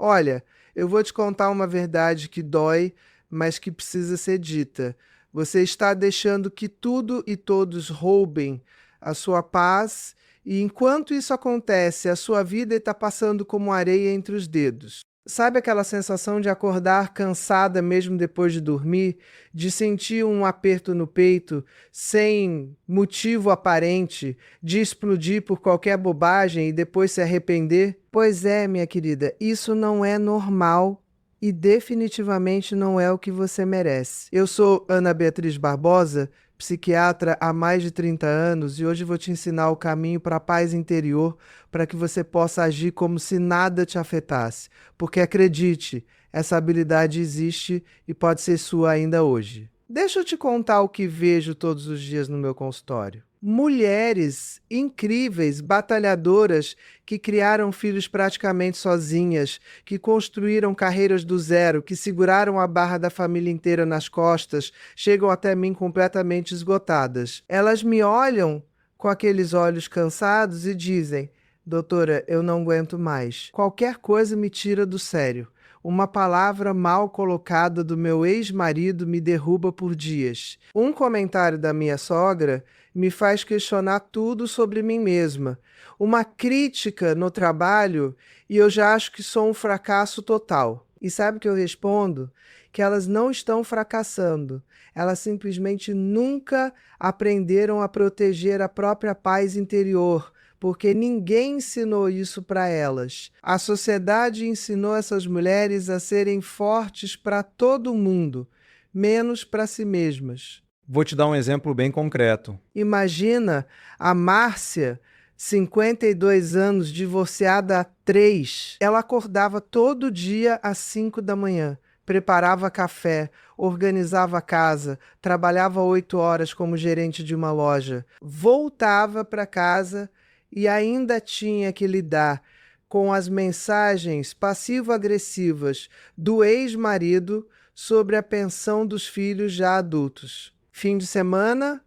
Olha, eu vou te contar uma verdade que dói, mas que precisa ser dita. Você está deixando que tudo e todos roubem a sua paz, e enquanto isso acontece, a sua vida está passando como areia entre os dedos. Sabe aquela sensação de acordar cansada mesmo depois de dormir, de sentir um aperto no peito sem motivo aparente, de explodir por qualquer bobagem e depois se arrepender? Pois é, minha querida, isso não é normal e definitivamente não é o que você merece. Eu sou Ana Beatriz Barbosa, psiquiatra há mais de 30 anos, e hoje vou te ensinar o caminho para a paz interior, para que você possa agir como se nada te afetasse. Porque acredite, essa habilidade existe e pode ser sua ainda hoje. Deixa eu te contar o que vejo todos os dias no meu consultório. Mulheres incríveis, batalhadoras, que criaram filhos praticamente sozinhas, que construíram carreiras do zero, que seguraram a barra da família inteira nas costas, chegam até mim completamente esgotadas. Elas me olham com aqueles olhos cansados e dizem: doutora, eu não aguento mais. Qualquer coisa me tira do sério. Uma palavra mal colocada do meu ex-marido me derruba por dias. Um comentário da minha sogra me faz questionar tudo sobre mim mesma. Uma crítica no trabalho e eu já acho que sou um fracasso total. E sabe o que eu respondo? Que elas não estão fracassando. Elas simplesmente nunca aprenderam a proteger a própria paz interior, porque ninguém ensinou isso para elas. A sociedade ensinou essas mulheres a serem fortes para todo mundo, menos para si mesmas. Vou te dar um exemplo bem concreto. Imagina a Márcia, 52 anos, divorciada há 3. Ela acordava todo dia às 5 da manhã, preparava café, organizava a casa, trabalhava 8 horas como gerente de uma loja, voltava para casa e ainda tinha que lidar com as mensagens passivo-agressivas do ex-marido sobre a pensão dos filhos já adultos. Fim de semana?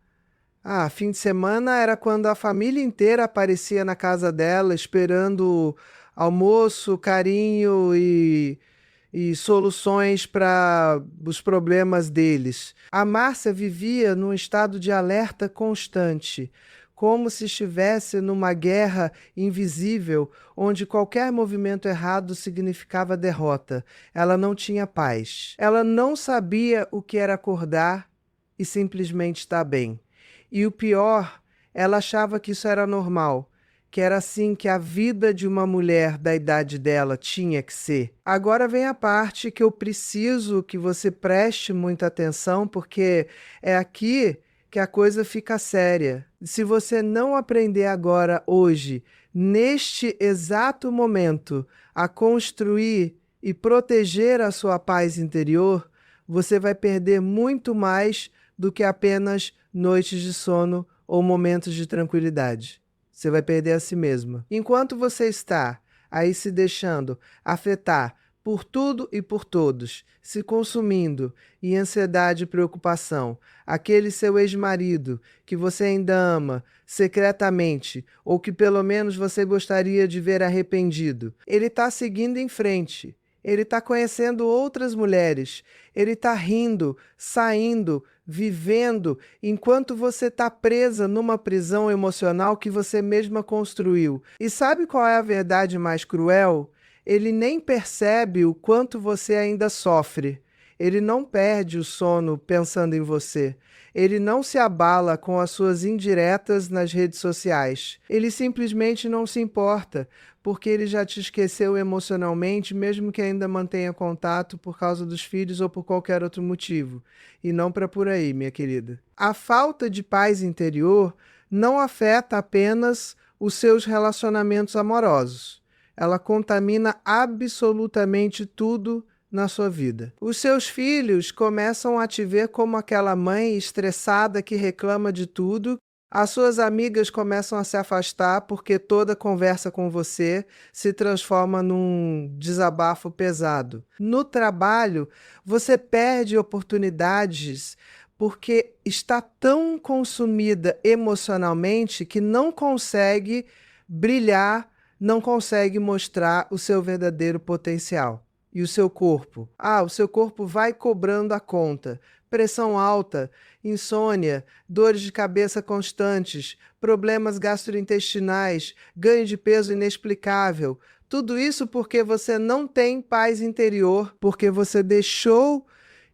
Fim de semana era quando a família inteira aparecia na casa dela, esperando almoço, carinho e soluções para os problemas deles. A Márcia vivia num estado de alerta constante, como se estivesse numa guerra invisível, onde qualquer movimento errado significava derrota. Ela não tinha paz. Ela não sabia o que era acordar e simplesmente estar bem. E o pior, ela achava que isso era normal, que era assim que a vida de uma mulher da idade dela tinha que ser. Agora vem a parte que eu preciso que você preste muita atenção, porque é aqui que a coisa fica séria. Se você não aprender agora, hoje, neste exato momento, a construir e proteger a sua paz interior, você vai perder muito mais do que apenas noites de sono ou momentos de tranquilidade. Você vai perder a si mesma. Enquanto você está aí se deixando afetar por tudo e por todos, se consumindo em ansiedade e preocupação, aquele seu ex-marido que você ainda ama secretamente, ou que pelo menos você gostaria de ver arrependido, ele está seguindo em frente. Ele está conhecendo outras mulheres, ele está rindo, saindo, vivendo, enquanto você está presa numa prisão emocional que você mesma construiu. E sabe qual é a verdade mais cruel? Ele nem percebe o quanto você ainda sofre. Ele não perde o sono pensando em você. Ele não se abala com as suas indiretas nas redes sociais. Ele simplesmente não se importa, porque ele já te esqueceu emocionalmente, mesmo que ainda mantenha contato por causa dos filhos ou por qualquer outro motivo. E não para por aí, minha querida. A falta de paz interior não afeta apenas os seus relacionamentos amorosos. Ela contamina absolutamente tudo na sua vida. Os seus filhos começam a te ver como aquela mãe estressada que reclama de tudo. As suas amigas começam a se afastar porque toda conversa com você se transforma num desabafo pesado. No trabalho, você perde oportunidades porque está tão consumida emocionalmente que não consegue brilhar não consegue mostrar o seu verdadeiro potencial. E o seu corpo? O seu corpo vai cobrando a conta. Pressão alta, insônia, dores de cabeça constantes, problemas gastrointestinais, ganho de peso inexplicável. Tudo isso porque você não tem paz interior, porque você deixou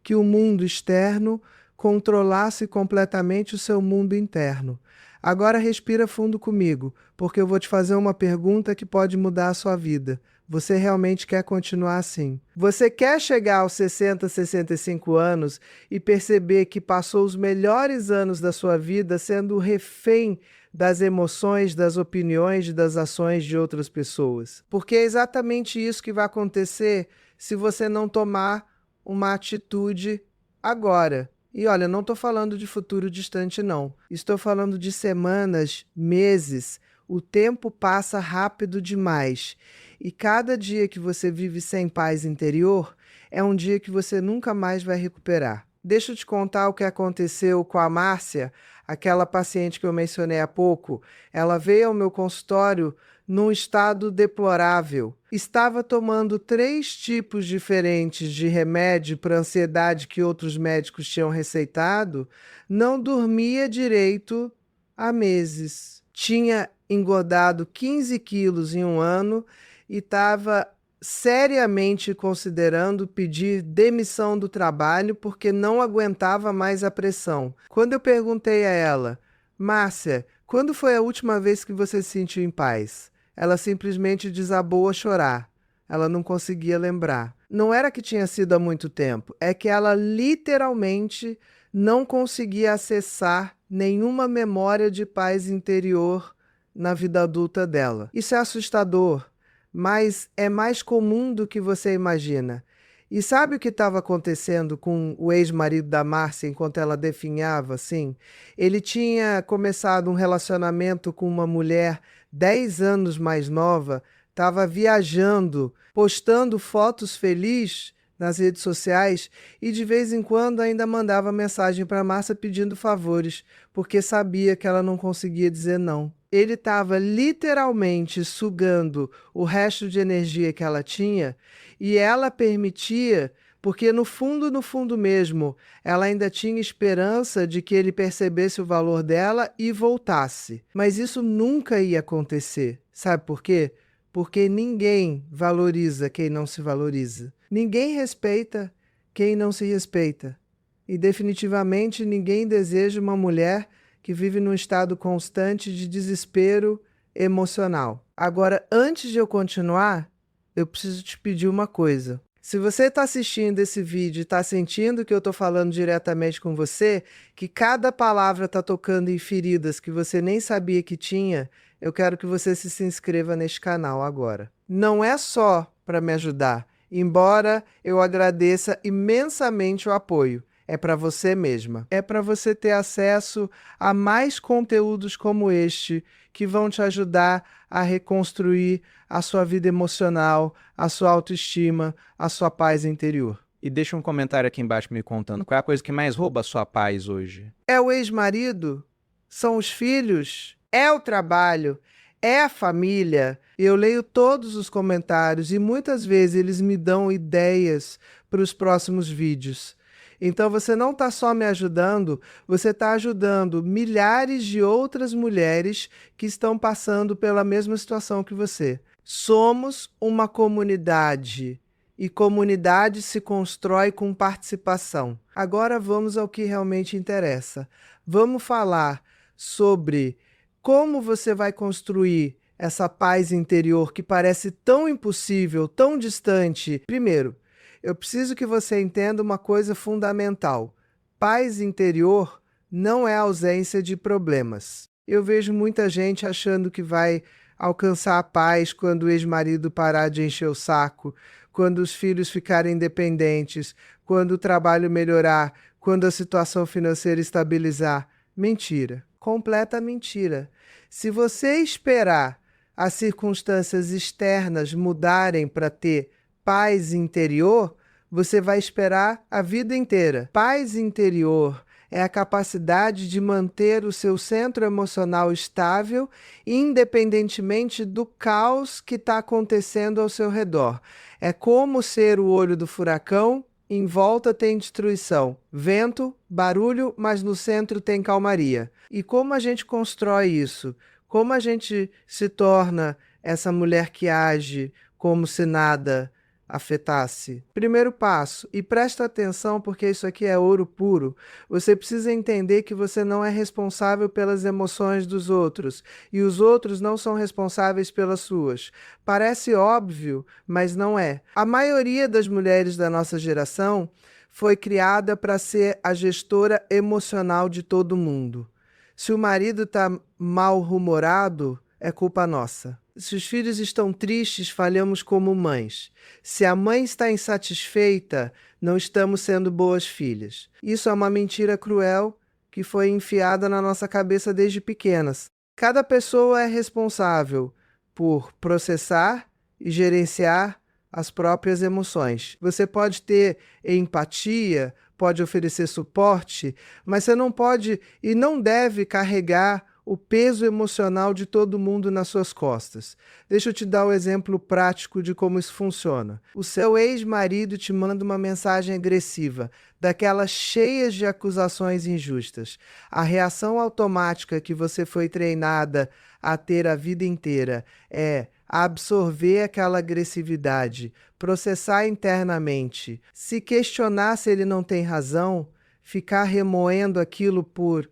que o mundo externo controlasse completamente o seu mundo interno. Agora respira fundo comigo, porque eu vou te fazer uma pergunta que pode mudar a sua vida. Você realmente quer continuar assim? Você quer chegar aos 60, 65 anos e perceber que passou os melhores anos da sua vida sendo refém das emoções, das opiniões e das ações de outras pessoas? Porque é exatamente isso que vai acontecer se você não tomar uma atitude agora. E olha, não estou falando de futuro distante, não. Estou falando de semanas, meses. O tempo passa rápido demais. E cada dia que você vive sem paz interior é um dia que você nunca mais vai recuperar. Deixa eu te contar o que aconteceu com a Márcia, aquela paciente que eu mencionei há pouco. Ela veio ao meu consultório num estado deplorável. Estava tomando 3 tipos diferentes de remédio para ansiedade que outros médicos tinham receitado, não dormia direito há meses. Tinha engordado 15 quilos em um ano e estava seriamente considerando pedir demissão do trabalho porque não aguentava mais a pressão. Quando eu perguntei a ela, Márcia, quando foi a última vez que você se sentiu em paz? Ela simplesmente desabou a chorar. Ela não conseguia lembrar. Não era que tinha sido há muito tempo, é que ela literalmente não conseguia acessar nenhuma memória de paz interior na vida adulta dela. Isso é assustador, mas é mais comum do que você imagina. E sabe o que estava acontecendo com o ex-marido da Márcia enquanto ela definhava assim? Ele tinha começado um relacionamento com uma mulher 10 anos mais nova, estava viajando, postando fotos felizes nas redes sociais e de vez em quando ainda mandava mensagem para a Márcia pedindo favores, porque sabia que ela não conseguia dizer não. Ele estava literalmente sugando o resto de energia que ela tinha e ela permitia, porque no fundo mesmo, ela ainda tinha esperança de que ele percebesse o valor dela e voltasse. Mas isso nunca ia acontecer. Sabe por quê? Porque ninguém valoriza quem não se valoriza. Ninguém respeita quem não se respeita. E definitivamente ninguém deseja uma mulher que vive num estado constante de desespero emocional. Agora, antes de eu continuar, eu preciso te pedir uma coisa. Se você está assistindo esse vídeo e está sentindo que eu estou falando diretamente com você, que cada palavra está tocando em feridas que você nem sabia que tinha, eu quero que você se inscreva neste canal agora. Não é só para me ajudar, embora eu agradeça imensamente o apoio. É para você mesma. É para você ter acesso a mais conteúdos como este, que vão te ajudar a reconstruir a sua vida emocional, a sua autoestima, a sua paz interior. E deixa um comentário aqui embaixo me contando qual é a coisa que mais rouba a sua paz hoje. É o ex-marido? São os filhos? É o trabalho? É a família? Eu leio todos os comentários e muitas vezes eles me dão ideias para os próximos vídeos. Então você não está só me ajudando, você está ajudando milhares de outras mulheres que estão passando pela mesma situação que você. Somos uma comunidade e comunidade se constrói com participação. Agora vamos ao que realmente interessa. Vamos falar sobre como você vai construir essa paz interior que parece tão impossível, tão distante. Primeiro, eu preciso que você entenda uma coisa fundamental. Paz interior não é ausência de problemas. Eu vejo muita gente achando que vai alcançar a paz quando o ex-marido parar de encher o saco, quando os filhos ficarem independentes, quando o trabalho melhorar, quando a situação financeira estabilizar. Mentira. Completa mentira. Se você esperar as circunstâncias externas mudarem para ter paz interior, você vai esperar a vida inteira. Paz interior é a capacidade de manter o seu centro emocional estável, independentemente do caos que está acontecendo ao seu redor. É como ser o olho do furacão. Em volta tem destruição, vento, barulho, mas no centro tem calmaria. E como a gente constrói isso? Como a gente se torna essa mulher que age como se nada afetasse? Primeiro passo, e presta atenção porque isso aqui é ouro puro, você precisa entender que você não é responsável pelas emoções dos outros e os outros não são responsáveis pelas suas. Parece óbvio, mas não é. A maioria das mulheres da nossa geração foi criada para ser a gestora emocional de todo mundo. Se o marido está mal-humorado, é culpa nossa. Se os filhos estão tristes, falhamos como mães. Se a mãe está insatisfeita, não estamos sendo boas filhas. Isso é uma mentira cruel que foi enfiada na nossa cabeça desde pequenas. Cada pessoa é responsável por processar e gerenciar as próprias emoções. Você pode ter empatia, pode oferecer suporte, mas você não pode e não deve carregar o peso emocional de todo mundo nas suas costas. Deixa eu te dar um exemplo prático de como isso funciona. O seu ex-marido te manda uma mensagem agressiva, daquelas cheias de acusações injustas. A reação automática que você foi treinada a ter a vida inteira é absorver aquela agressividade, processar internamente, se questionar se ele não tem razão, ficar remoendo aquilo por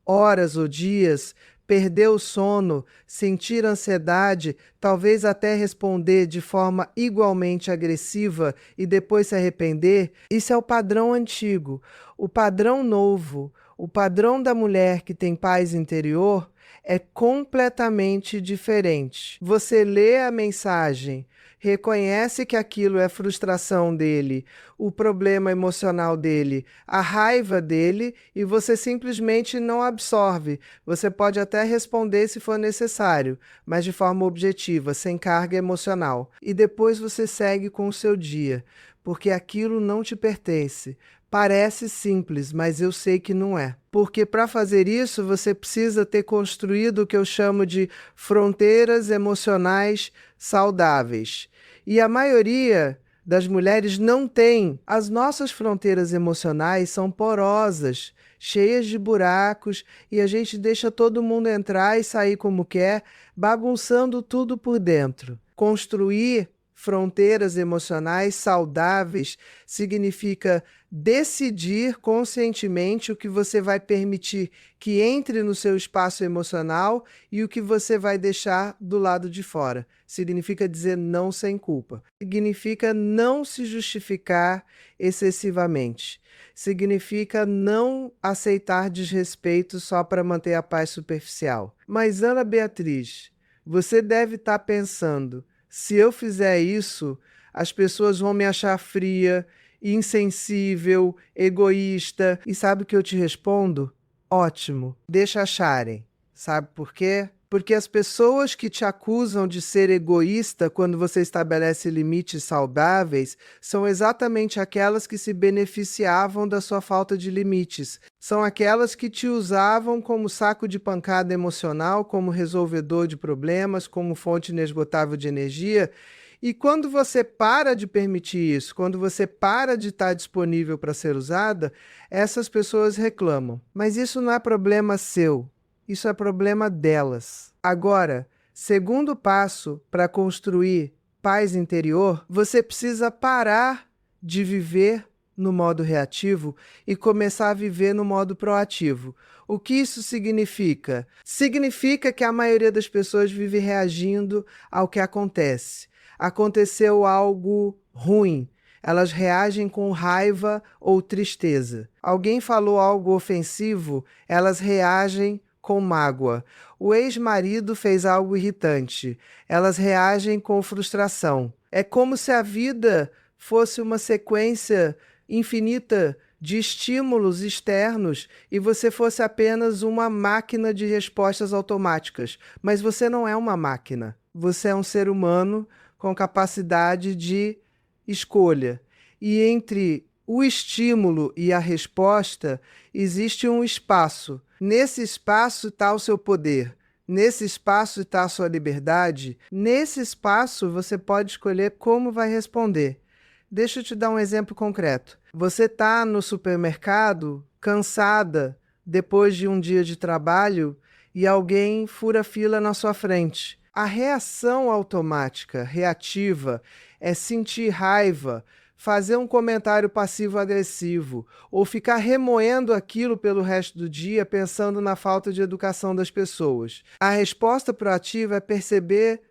horas ou dias, perder o sono, sentir ansiedade, talvez até responder de forma igualmente agressiva e depois se arrepender. Isso é o padrão antigo. O padrão novo, o padrão da mulher que tem paz interior é completamente diferente. Você lê a mensagem, reconhece que aquilo é frustração dele, o problema emocional dele, a raiva dele, e você simplesmente não absorve. Você pode até responder se for necessário, mas de forma objetiva, sem carga emocional. E depois você segue com o seu dia, porque aquilo não te pertence. Parece simples, mas eu sei que não é. Porque para fazer isso, você precisa ter construído o que eu chamo de fronteiras emocionais saudáveis. E a maioria das mulheres não tem. As nossas fronteiras emocionais são porosas, cheias de buracos, e a gente deixa todo mundo entrar e sair como quer, bagunçando tudo por dentro. Construir fronteiras emocionais saudáveis significa decidir conscientemente o que você vai permitir que entre no seu espaço emocional e o que você vai deixar do lado de fora. Significa dizer não sem culpa. Significa não se justificar excessivamente. Significa não aceitar desrespeito só para manter a paz superficial. Mas, Ana Beatriz, você deve estar pensando: se eu fizer isso, as pessoas vão me achar fria, insensível, egoísta. E sabe o que eu te respondo? Ótimo, deixa acharem. Sabe por quê? Porque as pessoas que te acusam de ser egoísta quando você estabelece limites saudáveis são exatamente aquelas que se beneficiavam da sua falta de limites. São aquelas que te usavam como saco de pancada emocional, como resolvedor de problemas, como fonte inesgotável de energia. E quando você para de permitir isso, quando você para de estar disponível para ser usada, essas pessoas reclamam. Mas isso não é problema seu. Isso é problema delas. Agora, segundo passo para construir paz interior, você precisa parar de viver no modo reativo e começar a viver no modo proativo. O que isso significa? Significa que a maioria das pessoas vive reagindo ao que acontece. Aconteceu algo ruim. Elas reagem com raiva ou tristeza. Alguém falou algo ofensivo, elas reagem com mágoa. O ex-marido fez algo irritante. Elas reagem com frustração. É como se a vida fosse uma sequência infinita de estímulos externos e você fosse apenas uma máquina de respostas automáticas. Mas você não é uma máquina. Você é um ser humano com capacidade de escolha. E entre o estímulo e a resposta, existe um espaço. Nesse espaço está o seu poder. Nesse espaço está a sua liberdade. Nesse espaço você pode escolher como vai responder. Deixa eu te dar um exemplo concreto. Você está no supermercado, cansada, depois de um dia de trabalho, e alguém fura fila na sua frente. A reação automática, reativa, é sentir raiva, fazer um comentário passivo-agressivo ou ficar remoendo aquilo pelo resto do dia pensando na falta de educação das pessoas. A resposta proativa é perceber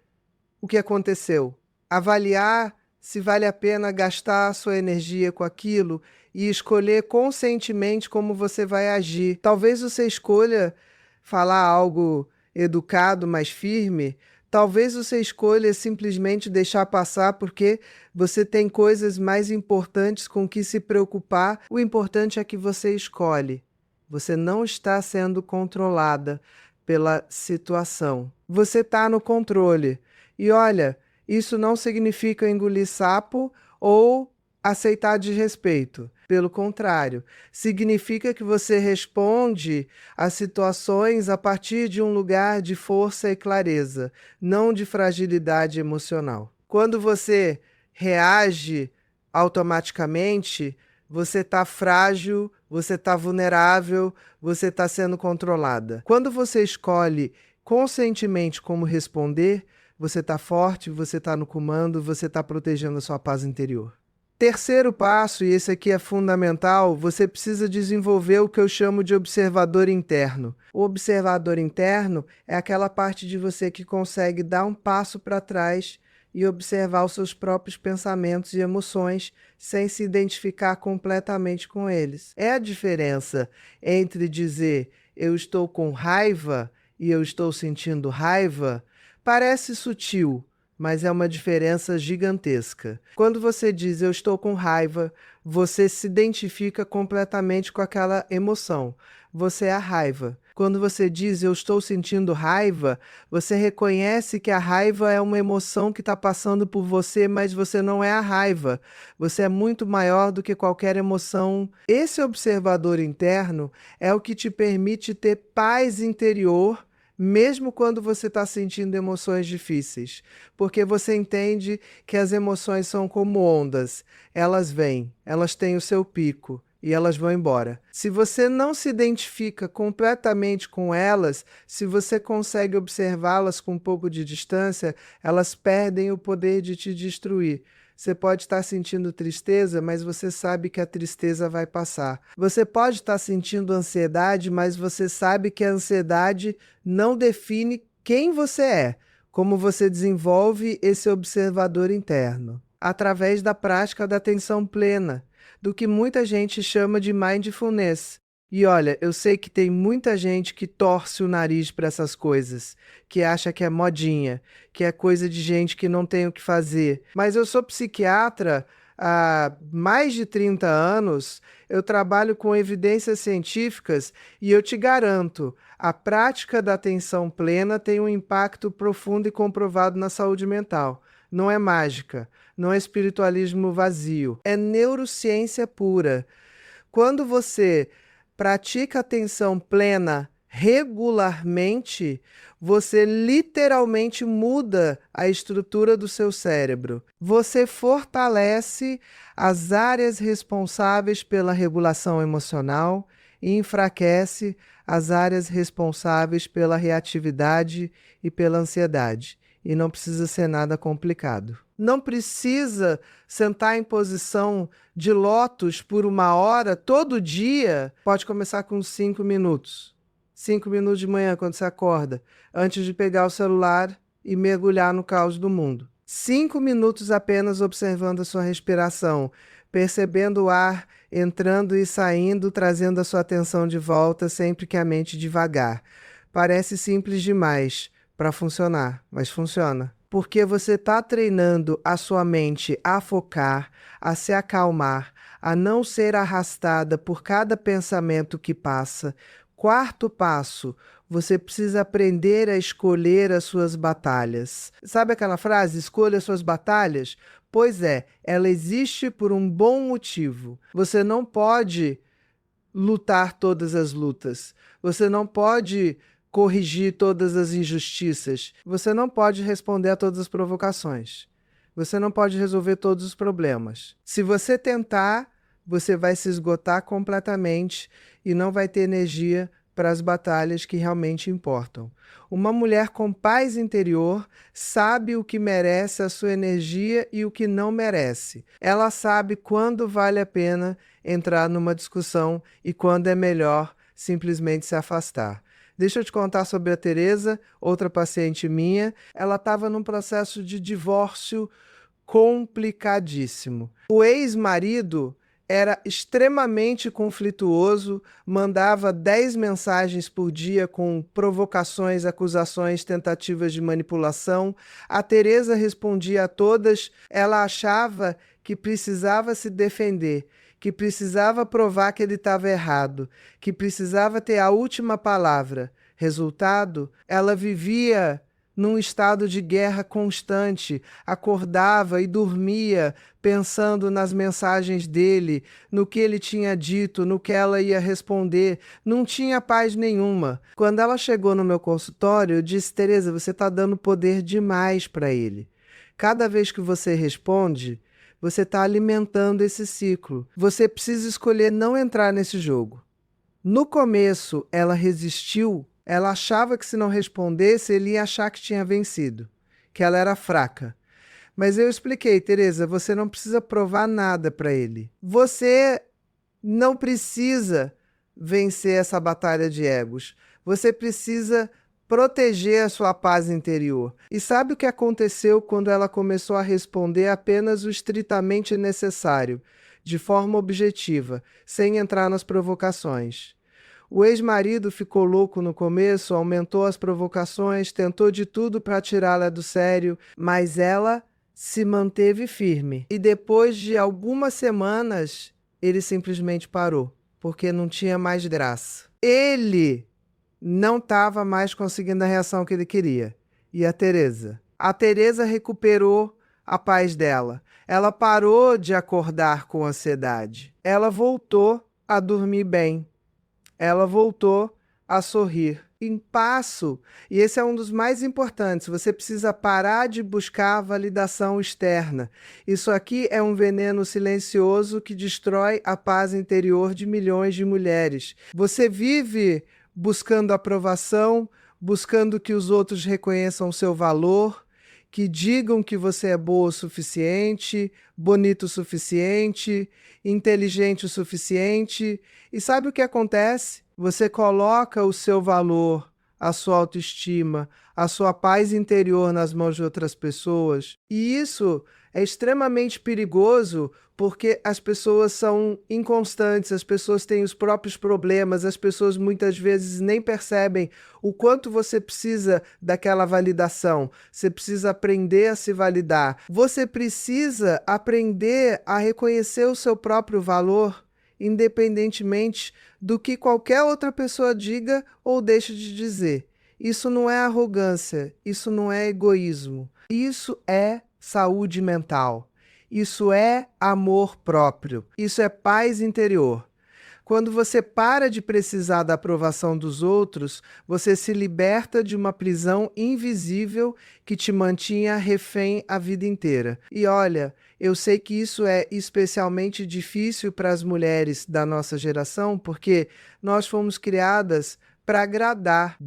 o que aconteceu, avaliar se vale a pena gastar a sua energia com aquilo e escolher conscientemente como você vai agir. Talvez você escolha falar algo educado, mais firme. Talvez você escolha simplesmente deixar passar porque você tem coisas mais importantes com que se preocupar. O importante é que você escolhe. Você não está sendo controlada pela situação. Você está no controle. E olha, isso não significa engolir sapo ou aceitar desrespeito. Pelo contrário, significa que você responde às situações a partir de um lugar de força e clareza, não de fragilidade emocional. Quando você reage automaticamente, você está frágil, você está vulnerável, você está sendo controlada. Quando você escolhe conscientemente como responder, você está forte, você está no comando, você está protegendo a sua paz interior. Terceiro passo, e esse aqui é fundamental, você precisa desenvolver o que eu chamo de observador interno. O observador interno é aquela parte de você que consegue dar um passo para trás e observar os seus próprios pensamentos e emoções sem se identificar completamente com eles. É a diferença entre dizer eu estou com raiva e eu estou sentindo raiva. Parece sutil, mas é uma diferença gigantesca. Quando você diz eu estou com raiva, você se identifica completamente com aquela emoção. Você é a raiva. Quando você diz eu estou sentindo raiva, você reconhece que a raiva é uma emoção que está passando por você, mas você não é a raiva. Você é muito maior do que qualquer emoção. Esse observador interno é o que te permite ter paz interior, mesmo quando você está sentindo emoções difíceis, porque você entende que as emoções são como ondas, elas vêm, elas têm o seu pico e elas vão embora. Se você não se identifica completamente com elas, se você consegue observá-las com um pouco de distância, elas perdem o poder de te destruir. Você pode estar sentindo tristeza, mas você sabe que a tristeza vai passar. Você pode estar sentindo ansiedade, mas você sabe que a ansiedade não define quem você é. Como você desenvolve esse observador interno? Através da prática da atenção plena, do que muita gente chama de mindfulness. E olha, eu sei que tem muita gente que torce o nariz para essas coisas, que acha que é modinha, que é coisa de gente que não tem o que fazer. Mas eu sou psiquiatra há mais de 30 anos, eu trabalho com evidências científicas e eu te garanto, a prática da atenção plena tem um impacto profundo e comprovado na saúde mental. Não é mágica, não é espiritualismo vazio, é neurociência pura. Quando você pratica atenção plena regularmente, você literalmente muda a estrutura do seu cérebro. Você fortalece as áreas responsáveis pela regulação emocional e enfraquece as áreas responsáveis pela reatividade e pela ansiedade. E não precisa ser nada complicado. Não precisa sentar em posição de lótus por 1 hora todo dia. Pode começar com 5 minutos. 5 minutos de manhã, quando você acorda, antes de pegar o celular e mergulhar no caos do mundo. 5 minutos apenas observando a sua respiração, percebendo o ar entrando e saindo, trazendo a sua atenção de volta sempre que a mente devagar. Parece simples demais para funcionar, mas funciona. Porque você está treinando a sua mente a focar, a se acalmar, a não ser arrastada por cada pensamento que passa. Quarto passo, você precisa aprender a escolher as suas batalhas. Sabe aquela frase, escolha as suas batalhas? Pois é, ela existe por um bom motivo. Você não pode lutar todas as lutas. Você não pode corrigir todas as injustiças. Você não pode responder a todas as provocações. Você não pode resolver todos os problemas. Se você tentar, você vai se esgotar completamente e não vai ter energia para as batalhas que realmente importam. Uma mulher com paz interior sabe o que merece a sua energia e o que não merece. Ela sabe quando vale a pena entrar numa discussão e quando é melhor simplesmente se afastar. Deixa eu te contar sobre a Teresa, outra paciente minha. Ela estava num processo de divórcio complicadíssimo. O ex-marido era extremamente conflituoso, mandava 10 mensagens por dia com provocações, acusações, tentativas de manipulação. A Teresa respondia a todas. Ela achava que precisava se defender, que precisava provar que ele estava errado, que precisava ter a última palavra. Resultado, ela vivia num estado de guerra constante, acordava e dormia pensando nas mensagens dele, no que ele tinha dito, no que ela ia responder. Não tinha paz nenhuma. Quando ela chegou no meu consultório, eu disse: Teresa, você está dando poder demais para ele. Cada vez que você responde, você está alimentando esse ciclo. Você precisa escolher não entrar nesse jogo. No começo, ela resistiu. Ela achava que se não respondesse, ele ia achar que tinha vencido, que ela era fraca. Mas eu expliquei: Teresa, você não precisa provar nada para ele. Você não precisa vencer essa batalha de egos. Você precisa proteger a sua paz interior. E sabe o que aconteceu quando ela começou a responder apenas o estritamente necessário, de forma objetiva, sem entrar nas provocações? O ex-marido ficou louco no começo, aumentou as provocações, tentou de tudo para tirá-la do sério, mas ela se manteve firme. E depois de algumas semanas, ele simplesmente parou, porque não tinha mais graça. Ele não estava mais conseguindo a reação que ele queria. E a Teresa? A Teresa recuperou a paz dela. Ela parou de acordar com ansiedade. Ela voltou a dormir bem. Ela voltou a sorrir. Em passo, e esse é um dos mais importantes, você precisa parar de buscar validação externa. Isso aqui é um veneno silencioso que destrói a paz interior de milhões de mulheres. Você vive buscando aprovação, buscando que os outros reconheçam o seu valor, que digam que você é boa o suficiente, bonito o suficiente, inteligente o suficiente. E sabe o que acontece? Você coloca o seu valor, a sua autoestima, a sua paz interior nas mãos de outras pessoas. E isso é extremamente perigoso porque as pessoas são inconstantes, as pessoas têm os próprios problemas, as pessoas muitas vezes nem percebem o quanto você precisa daquela validação. Você precisa aprender a se validar. Você precisa aprender a reconhecer o seu próprio valor, independentemente do que qualquer outra pessoa diga ou deixe de dizer. Isso não é arrogância, isso não é egoísmo, isso é saúde mental, isso é amor próprio, isso é paz interior. Quando você para de precisar da aprovação dos outros, você se liberta de uma prisão invisível que te mantinha refém a vida inteira. E olha, eu sei que isso é especialmente difícil para as mulheres da nossa geração, porque nós fomos criadas para agradar.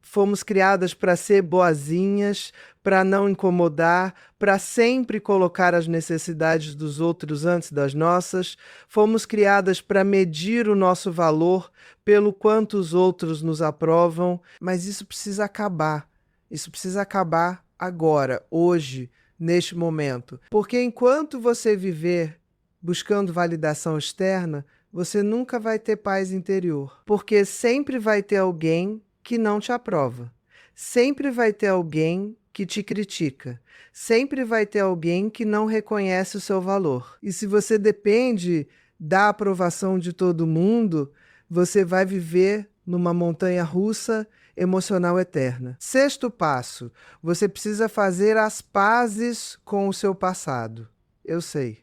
Fomos criadas para ser boazinhas, para não incomodar, para sempre colocar as necessidades dos outros antes das nossas. Fomos criadas para medir o nosso valor pelo quanto os outros nos aprovam, mas isso precisa acabar. Isso precisa acabar agora, hoje, neste momento. Porque enquanto você viver buscando validação externa, você nunca vai ter paz interior. Porque sempre vai ter alguém que não te aprova. Sempre vai ter alguém que te critica. Sempre vai ter alguém que não reconhece o seu valor. E se você depende da aprovação de todo mundo, você vai viver numa montanha russa emocional eterna. Sexto passo, você precisa fazer as pazes com o seu passado. Eu sei,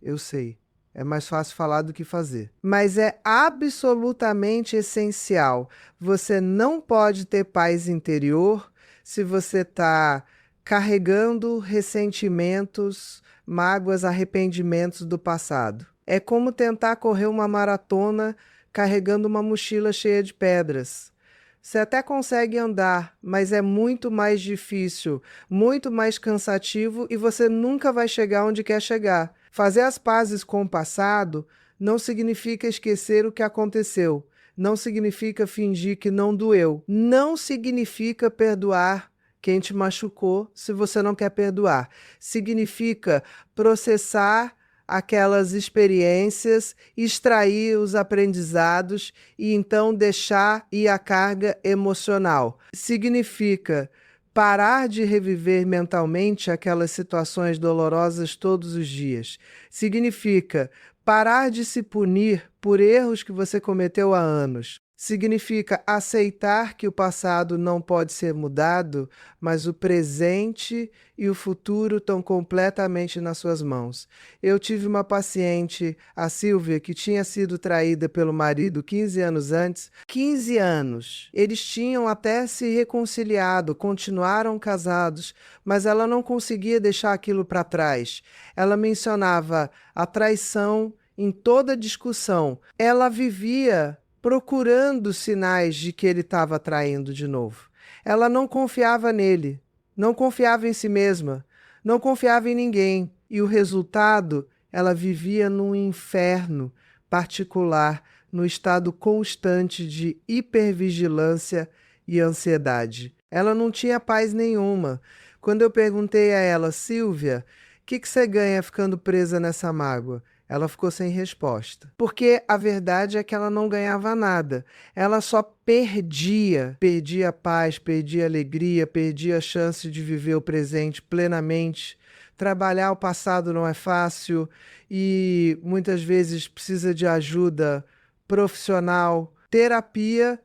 eu sei. É mais fácil falar do que fazer. Mas é absolutamente essencial. Você não pode ter paz interior se você está carregando ressentimentos, mágoas, arrependimentos do passado. É como tentar correr uma maratona carregando uma mochila cheia de pedras. Você até consegue andar, mas é muito mais difícil, muito mais cansativo e você nunca vai chegar onde quer chegar. Fazer as pazes com o passado não significa esquecer o que aconteceu, não significa fingir que não doeu, não significa perdoar quem te machucou se você não quer perdoar. Significa processar aquelas experiências, extrair os aprendizados e então deixar ir a carga emocional. Significa parar de reviver mentalmente aquelas situações dolorosas todos os dias. Significa parar de se punir por erros que você cometeu há anos. Significa aceitar que o passado não pode ser mudado, mas o presente e o futuro estão completamente nas suas mãos. Eu tive uma paciente, a Silvia, que tinha sido traída pelo marido 15 anos antes. 15 anos. Eles tinham até se reconciliado, continuaram casados, mas ela não conseguia deixar aquilo para trás. Ela mencionava a traição em toda discussão. Ela vivia procurando sinais de que ele estava traindo de novo. Ela não confiava nele, não confiava em si mesma, não confiava em ninguém. E o resultado, ela vivia num inferno particular, no estado constante de hipervigilância e ansiedade. Ela não tinha paz nenhuma. Quando eu perguntei a ela, Silvia, o que você ganha ficando presa nessa mágoa? Ela ficou sem resposta. Porque a verdade é que ela não ganhava nada. Ela só perdia. Perdia a paz, perdia a alegria, perdia a chance de viver o presente plenamente. Trabalhar o passado não é fácil e muitas vezes precisa de ajuda profissional. Terapia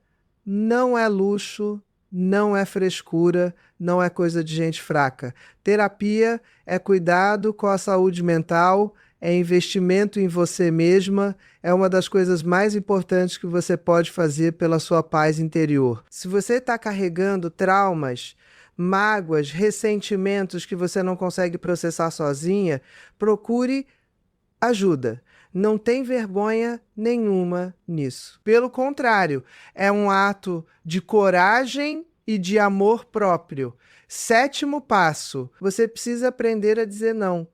não é luxo, não é frescura, não é coisa de gente fraca. Terapia é cuidado com a saúde mental, é investimento em você mesma, é uma das coisas mais importantes que você pode fazer pela sua paz interior. Se você está carregando traumas, mágoas, ressentimentos que você não consegue processar sozinha, procure ajuda. Não tem vergonha nenhuma nisso. Pelo contrário, é um ato de coragem e de amor próprio. 7º passo, você precisa aprender a dizer não.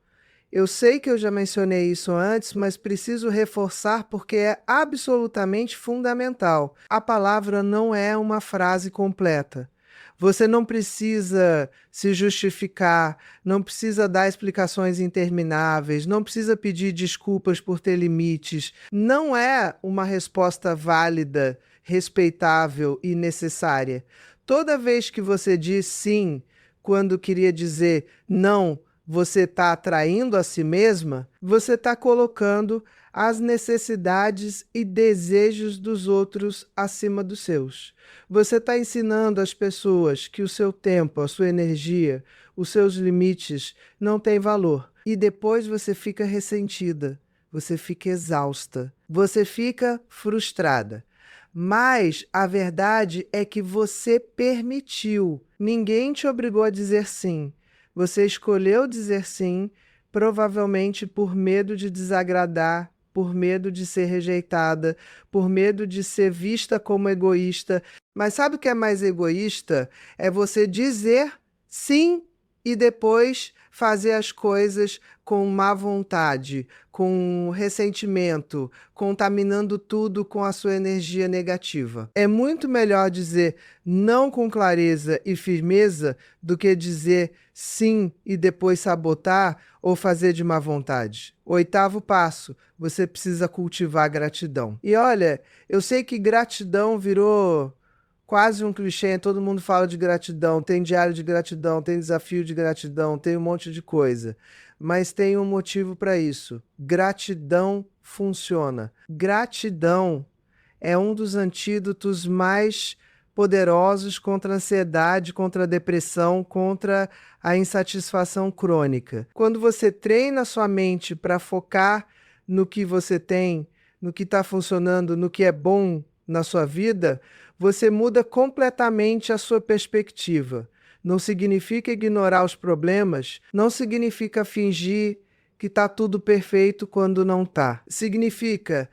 Eu sei que eu já mencionei isso antes, mas preciso reforçar porque é absolutamente fundamental. A palavra não é uma frase completa. Você não precisa se justificar, não precisa dar explicações intermináveis, não precisa pedir desculpas por ter limites. Não é uma resposta válida, respeitável e necessária. Toda vez que você diz sim, quando queria dizer não, você está atraindo a si mesma, você está colocando as necessidades e desejos dos outros acima dos seus. Você está ensinando às pessoas que o seu tempo, a sua energia, os seus limites não têm valor. E depois você fica ressentida, você fica exausta, você fica frustrada. Mas a verdade é que você permitiu. Ninguém te obrigou a dizer sim. Você escolheu dizer sim, provavelmente por medo de desagradar, por medo de ser rejeitada, por medo de ser vista como egoísta. Mas sabe o que é mais egoísta? É você dizer sim e depois fazer as coisas com má vontade, com ressentimento, contaminando tudo com a sua energia negativa. É muito melhor dizer não com clareza e firmeza do que dizer sim e depois sabotar ou fazer de má vontade. 8º passo, você precisa cultivar gratidão. E olha, eu sei que gratidão virou quase um clichê, todo mundo fala de gratidão, tem diário de gratidão, tem desafio de gratidão, tem um monte de coisa. Mas tem um motivo para isso. Gratidão funciona. Gratidão é um dos antídotos mais poderosos contra a ansiedade, contra a depressão, contra a insatisfação crônica. Quando você treina a sua mente para focar no que você tem, no que está funcionando, no que é bom na sua vida, você muda completamente a sua perspectiva. Não significa ignorar os problemas, não significa fingir que está tudo perfeito quando não está. Significa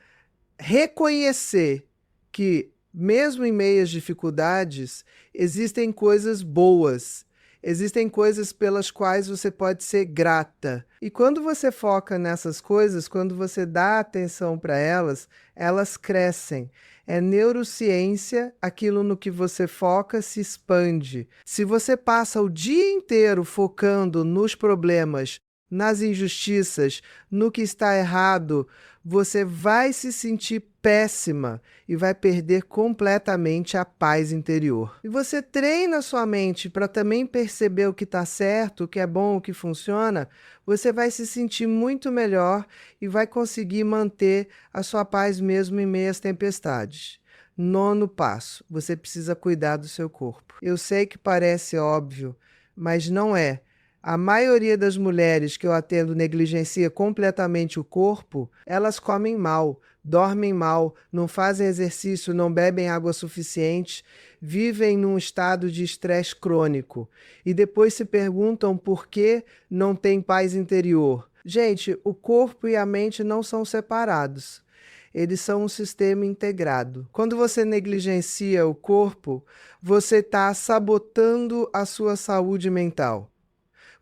reconhecer que, mesmo em meio às dificuldades, existem coisas boas, existem coisas pelas quais você pode ser grata. E quando você foca nessas coisas, quando você dá atenção para elas, elas crescem. É neurociência, aquilo no que você foca se expande. Se você passa o dia inteiro focando nos problemas, nas injustiças, no que está errado, você vai se sentir péssima e vai perder completamente a paz interior. E você treina a sua mente para também perceber o que está certo, o que é bom, o que funciona, você vai se sentir muito melhor e vai conseguir manter a sua paz mesmo em meio às tempestades. 9º passo, você precisa cuidar do seu corpo. Eu sei que parece óbvio, mas não é. A maioria das mulheres que eu atendo negligencia completamente o corpo, elas comem mal, dormem mal, não fazem exercício, não bebem água suficiente, vivem num estado de estresse crônico e depois se perguntam por que não tem paz interior. Gente, o corpo e a mente não são separados. Eles são um sistema integrado. Quando você negligencia o corpo, você está sabotando a sua saúde mental.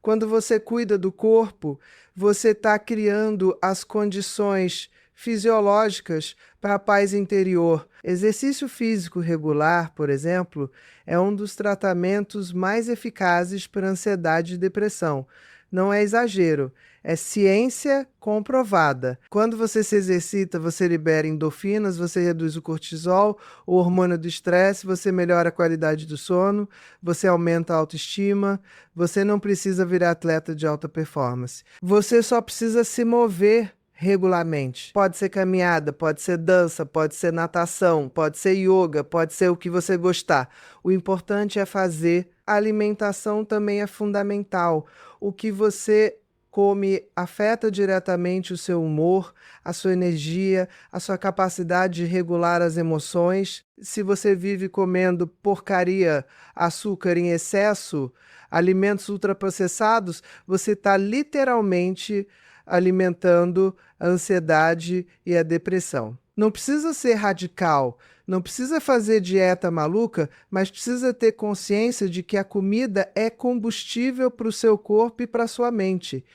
Quando você cuida do corpo, você está criando as condições fisiológicas para a paz interior. Exercício físico regular, por exemplo, é um dos tratamentos mais eficazes para ansiedade e depressão. Não é exagero, é ciência comprovada. Quando você se exercita, você libera endorfinas, você reduz o cortisol, o hormônio do estresse, você melhora a qualidade do sono, você aumenta a autoestima, você não precisa virar atleta de alta performance. Você só precisa se mover regularmente. Pode ser caminhada, pode ser dança, pode ser natação, pode ser yoga, pode ser o que você gostar. O importante é fazer. A alimentação também é fundamental. O que você come afeta diretamente o seu humor, a sua energia, a sua capacidade de regular as emoções. Se você vive comendo porcaria, açúcar em excesso, alimentos ultraprocessados, você está literalmente alimentando a ansiedade e a depressão. Não precisa ser radical, não precisa fazer dieta maluca, mas precisa ter consciência de que a comida é combustível para o seu corpo e para a sua mente.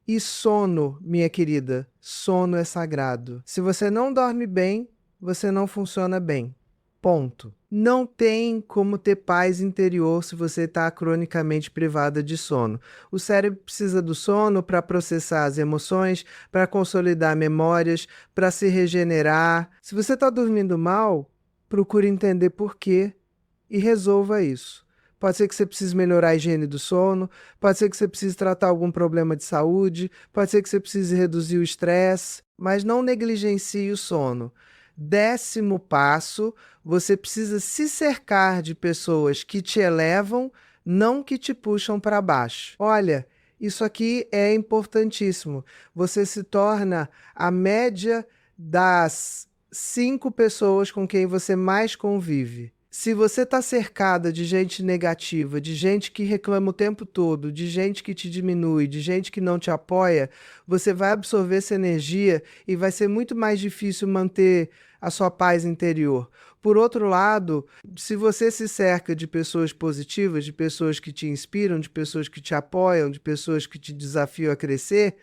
E sono, minha querida, sono é sagrado. Se você não dorme bem, você não funciona bem. Ponto. Não tem como ter paz interior se você está cronicamente privada de sono. O cérebro precisa do sono para processar as emoções, para consolidar memórias, para se regenerar. Se você está dormindo mal, procure entender por quê e resolva isso. Pode ser que você precise melhorar a higiene do sono, pode ser que você precise tratar algum problema de saúde, pode ser que você precise reduzir o estresse, mas não negligencie o sono. 10º passo, você precisa se cercar de pessoas que te elevam, não que te puxam para baixo. Olha, isso aqui é importantíssimo. Você se torna a média das 5 pessoas com quem você mais convive. Se você está cercada de gente negativa, de gente que reclama o tempo todo, de gente que te diminui, de gente que não te apoia, você vai absorver essa energia e vai ser muito mais difícil manter a sua paz interior. Por outro lado, se você se cerca de pessoas positivas, de pessoas que te inspiram, de pessoas que te apoiam, de pessoas que te desafiam a crescer,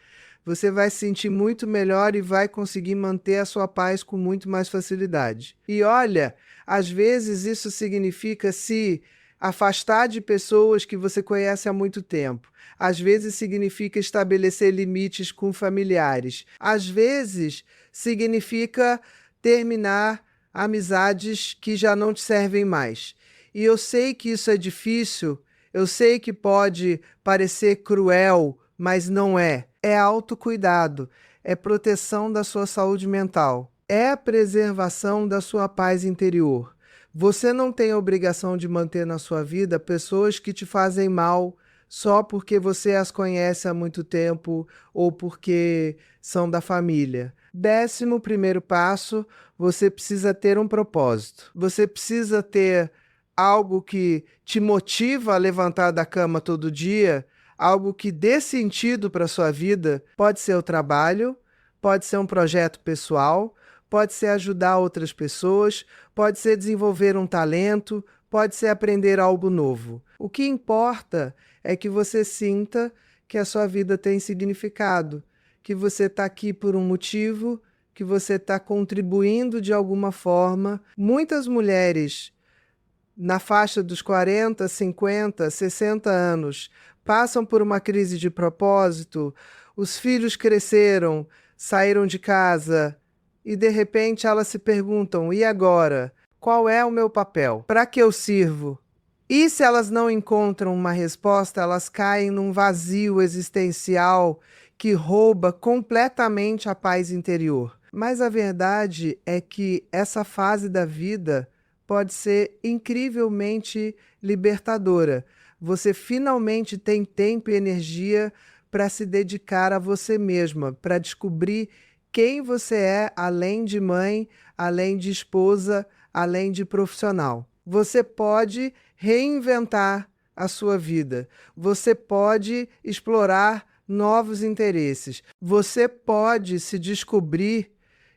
você vai se sentir muito melhor e vai conseguir manter a sua paz com muito mais facilidade. E olha, às vezes isso significa se afastar de pessoas que você conhece há muito tempo. Às vezes significa estabelecer limites com familiares. Às vezes significa terminar amizades que já não te servem mais. E eu sei que isso é difícil, eu sei que pode parecer cruel, mas não é. É autocuidado, é proteção da sua saúde mental, é a preservação da sua paz interior. Você não tem a obrigação de manter na sua vida pessoas que te fazem mal só porque você as conhece há muito tempo ou porque são da família. 11º passo, você precisa ter um propósito. Você precisa ter algo que te motiva a levantar da cama todo dia, algo que dê sentido para a sua vida. Pode ser o trabalho, pode ser um projeto pessoal, pode ser ajudar outras pessoas, pode ser desenvolver um talento, pode ser aprender algo novo. O que importa é que você sinta que a sua vida tem significado, que você está aqui por um motivo, que você está contribuindo de alguma forma. Muitas mulheres na faixa dos 40, 50, 60 anos passam por uma crise de propósito, os filhos cresceram, saíram de casa e de repente elas se perguntam: e agora? Qual é o meu papel? Para que eu sirvo? E se elas não encontram uma resposta, elas caem num vazio existencial que rouba completamente a paz interior. Mas a verdade é que essa fase da vida pode ser incrivelmente libertadora. Você finalmente tem tempo e energia para se dedicar a você mesma, para descobrir quem você é, além de mãe, além de esposa, além de profissional. Você pode reinventar a sua vida. Você pode explorar novos interesses. Você pode se descobrir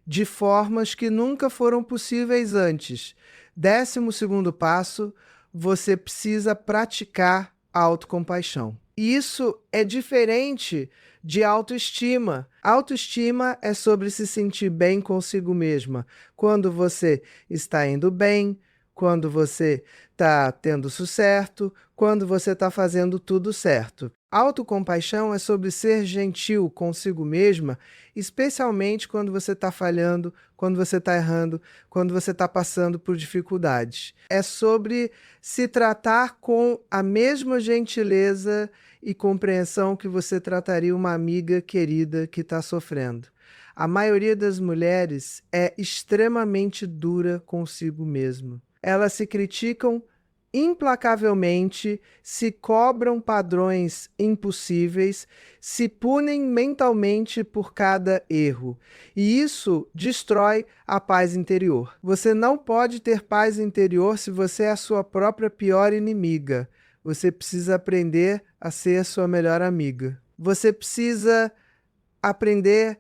de formas que nunca foram possíveis antes. 12º passo, você precisa praticar a autocompaixão. Isso é diferente de autoestima. Autoestima é sobre se sentir bem consigo mesma. Quando você está indo bem, quando você está tendo sucesso, quando você está fazendo tudo certo. Autocompaixão é sobre ser gentil consigo mesma, especialmente quando você está falhando, quando você está errando, quando você está passando por dificuldades. É sobre se tratar com a mesma gentileza e compreensão que você trataria uma amiga querida que está sofrendo. A maioria das mulheres é extremamente dura consigo mesma. Elas se criticam implacavelmente, se cobram padrões impossíveis, se punem mentalmente por cada erro. E isso destrói a paz interior. Você não pode ter paz interior se você é a sua própria pior inimiga. Você precisa aprender a ser a sua melhor amiga. Você precisa aprender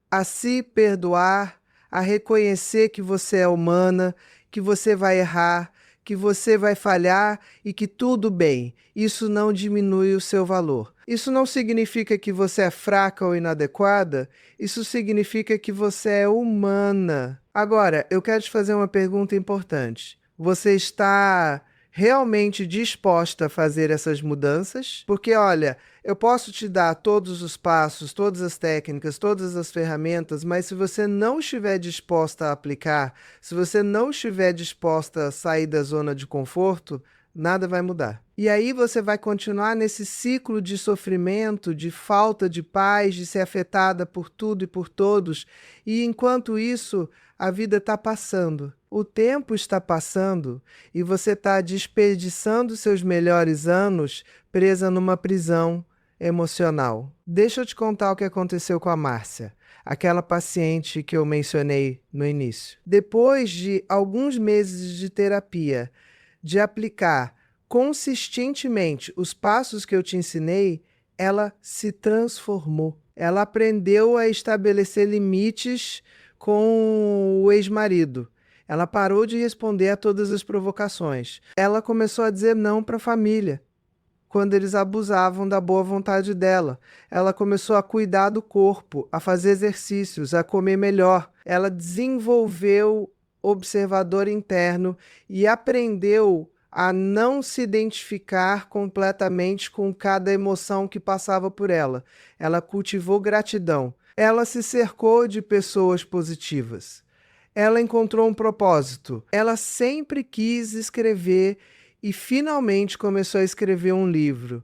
a se perdoar, a reconhecer que você é humana, que você vai errar, que você vai falhar e que tudo bem. Isso não diminui o seu valor. Isso não significa que você é fraca ou inadequada, isso significa que você é humana. Agora, eu quero te fazer uma pergunta importante. Você está realmente disposta a fazer essas mudanças? Porque, olha, eu posso te dar todos os passos, todas as técnicas, todas as ferramentas, mas se você não estiver disposta a aplicar, se você não estiver disposta a sair da zona de conforto, nada vai mudar. E aí você vai continuar nesse ciclo de sofrimento, de falta de paz, de ser afetada por tudo e por todos. E enquanto isso, a vida está passando. O tempo está passando e você está desperdiçando seus melhores anos presa numa prisão emocional. Deixa eu te contar o que aconteceu com a Márcia, aquela paciente que eu mencionei no início. Depois de alguns meses de terapia, de aplicar consistentemente os passos que eu te ensinei, ela se transformou. Ela aprendeu a estabelecer limites com o ex-marido. Ela parou de responder a todas as provocações. Ela começou a dizer não para a família, quando eles abusavam da boa vontade dela. Ela começou a cuidar do corpo, a fazer exercícios, a comer melhor. Ela desenvolveu observador interno e aprendeu a não se identificar completamente com cada emoção que passava por ela. Ela cultivou gratidão. Ela se cercou de pessoas positivas. Ela encontrou um propósito. Ela sempre quis escrever e finalmente começou a escrever um livro.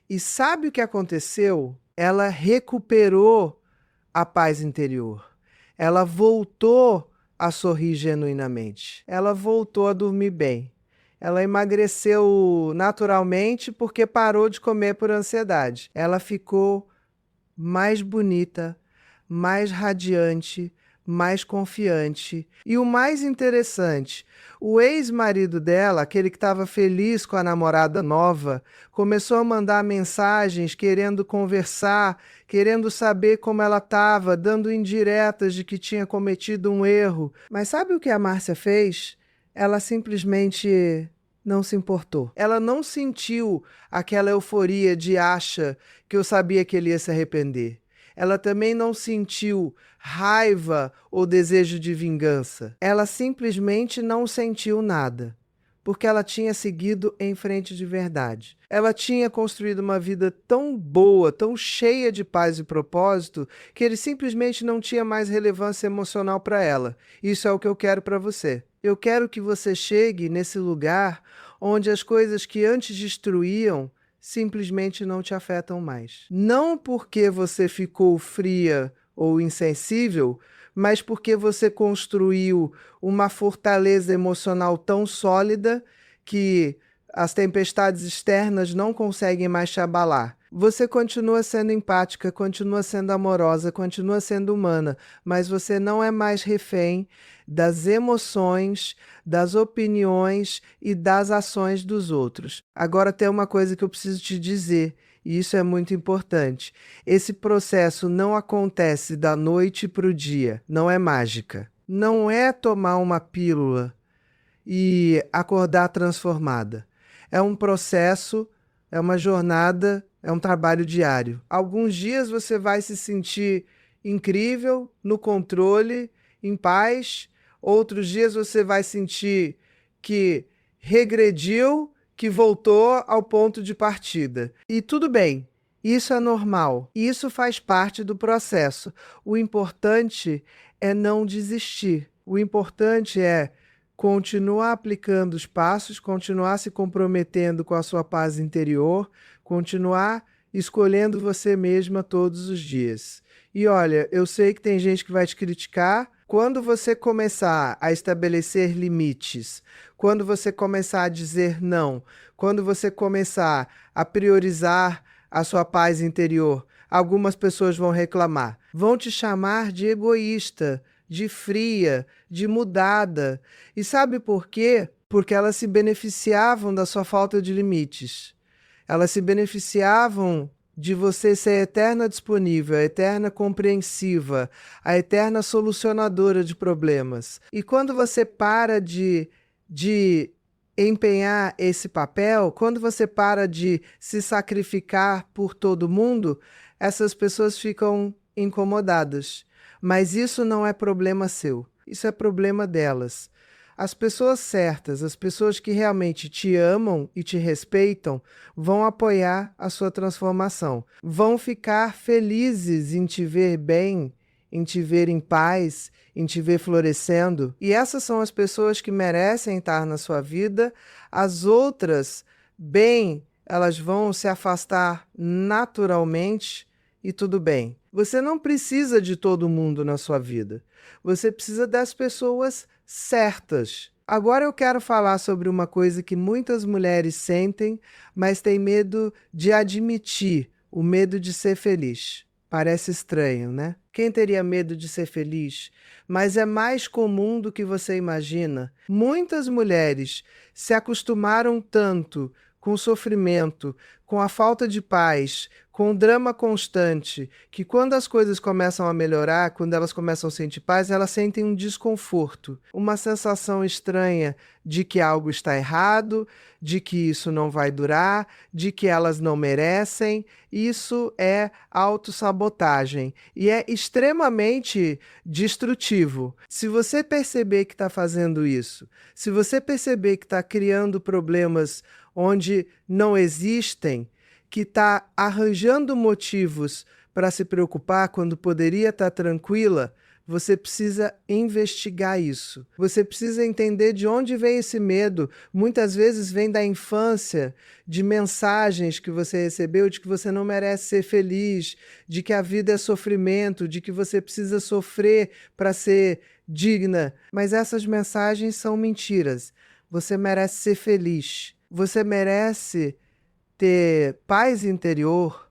E sabe o que aconteceu? Ela recuperou a paz interior. Ela voltou a sorrir genuinamente. Ela voltou a dormir bem. Ela emagreceu naturalmente porque parou de comer por ansiedade. Ela ficou mais bonita, mais radiante, mais confiante. E o mais interessante, o ex-marido dela, aquele que estava feliz com a namorada nova, começou a mandar mensagens querendo conversar, querendo saber como ela estava, dando indiretas de que tinha cometido um erro. Mas sabe o que a Márcia fez? Ela simplesmente não se importou. Ela não sentiu aquela euforia de acha que eu sabia que ele ia se arrepender. Ela também não sentiu raiva ou desejo de vingança. Ela simplesmente não sentiu nada, porque ela tinha seguido em frente de verdade. Ela tinha construído uma vida tão boa, tão cheia de paz e propósito, que ele simplesmente não tinha mais relevância emocional para ela. Isso é o que eu quero para você. Eu quero que você chegue nesse lugar onde as coisas que antes destruíam simplesmente não te afetam mais. Não porque você ficou fria ou insensível, mas porque você construiu uma fortaleza emocional tão sólida que as tempestades externas não conseguem mais te abalar. Você continua sendo empática, continua sendo amorosa, continua sendo humana, mas você não é mais refém das emoções, das opiniões e das ações dos outros. Agora tem uma coisa que eu preciso te dizer, e isso é muito importante. Esse processo não acontece da noite para o dia, não é mágica. Não é tomar uma pílula e acordar transformada. É um processo, é uma jornada, é um trabalho diário. Alguns dias você vai se sentir incrível, no controle, em paz. Outros dias você vai sentir que regrediu, que voltou ao ponto de partida. E tudo bem, isso é normal. Isso faz parte do processo. O importante é não desistir. O importante é continuar aplicando os passos, continuar se comprometendo com a sua paz interior, continuar escolhendo você mesma todos os dias. E olha, eu sei que tem gente que vai te criticar. Quando você começar a estabelecer limites, quando você começar a dizer não, quando você começar a priorizar a sua paz interior, algumas pessoas vão reclamar, vão te chamar de egoísta, de fria, de mudada. E sabe por quê? Porque elas se beneficiavam da sua falta de limites. Elas se beneficiavam de você ser a eterna disponível, a eterna compreensiva, a eterna solucionadora de problemas. E quando você para de empenhar esse papel, quando você para de se sacrificar por todo mundo, essas pessoas ficam incomodadas. Mas isso não é problema seu, isso é problema delas. As pessoas certas, as pessoas que realmente te amam e te respeitam, vão apoiar a sua transformação. Vão ficar felizes em te ver bem, em te ver em paz, em te ver florescendo. E essas são as pessoas que merecem estar na sua vida. As outras, bem, elas vão se afastar naturalmente e tudo bem. Você não precisa de todo mundo na sua vida. Você precisa das pessoas certas. Agora eu quero falar sobre uma coisa que muitas mulheres sentem, mas têm medo de admitir, o medo de ser feliz. Parece estranho, né? Quem teria medo de ser feliz? Mas é mais comum do que você imagina. Muitas mulheres se acostumaram tanto com o sofrimento, com a falta de paz, com o drama constante, que quando as coisas começam a melhorar, quando elas começam a sentir paz, elas sentem um desconforto, uma sensação estranha de que algo está errado, de que isso não vai durar, de que elas não merecem. Isso é autossabotagem e é extremamente destrutivo. Se você perceber que está fazendo isso, se você perceber que está criando problemas onde não existem, que está arranjando motivos para se preocupar quando poderia estar tranquila, você precisa investigar isso. Você precisa entender de onde vem esse medo. Muitas vezes vem da infância, de mensagens que você recebeu de que você não merece ser feliz, de que a vida é sofrimento, de que você precisa sofrer para ser digna. Mas essas mensagens são mentiras. Você merece ser feliz. Você merece ter paz interior.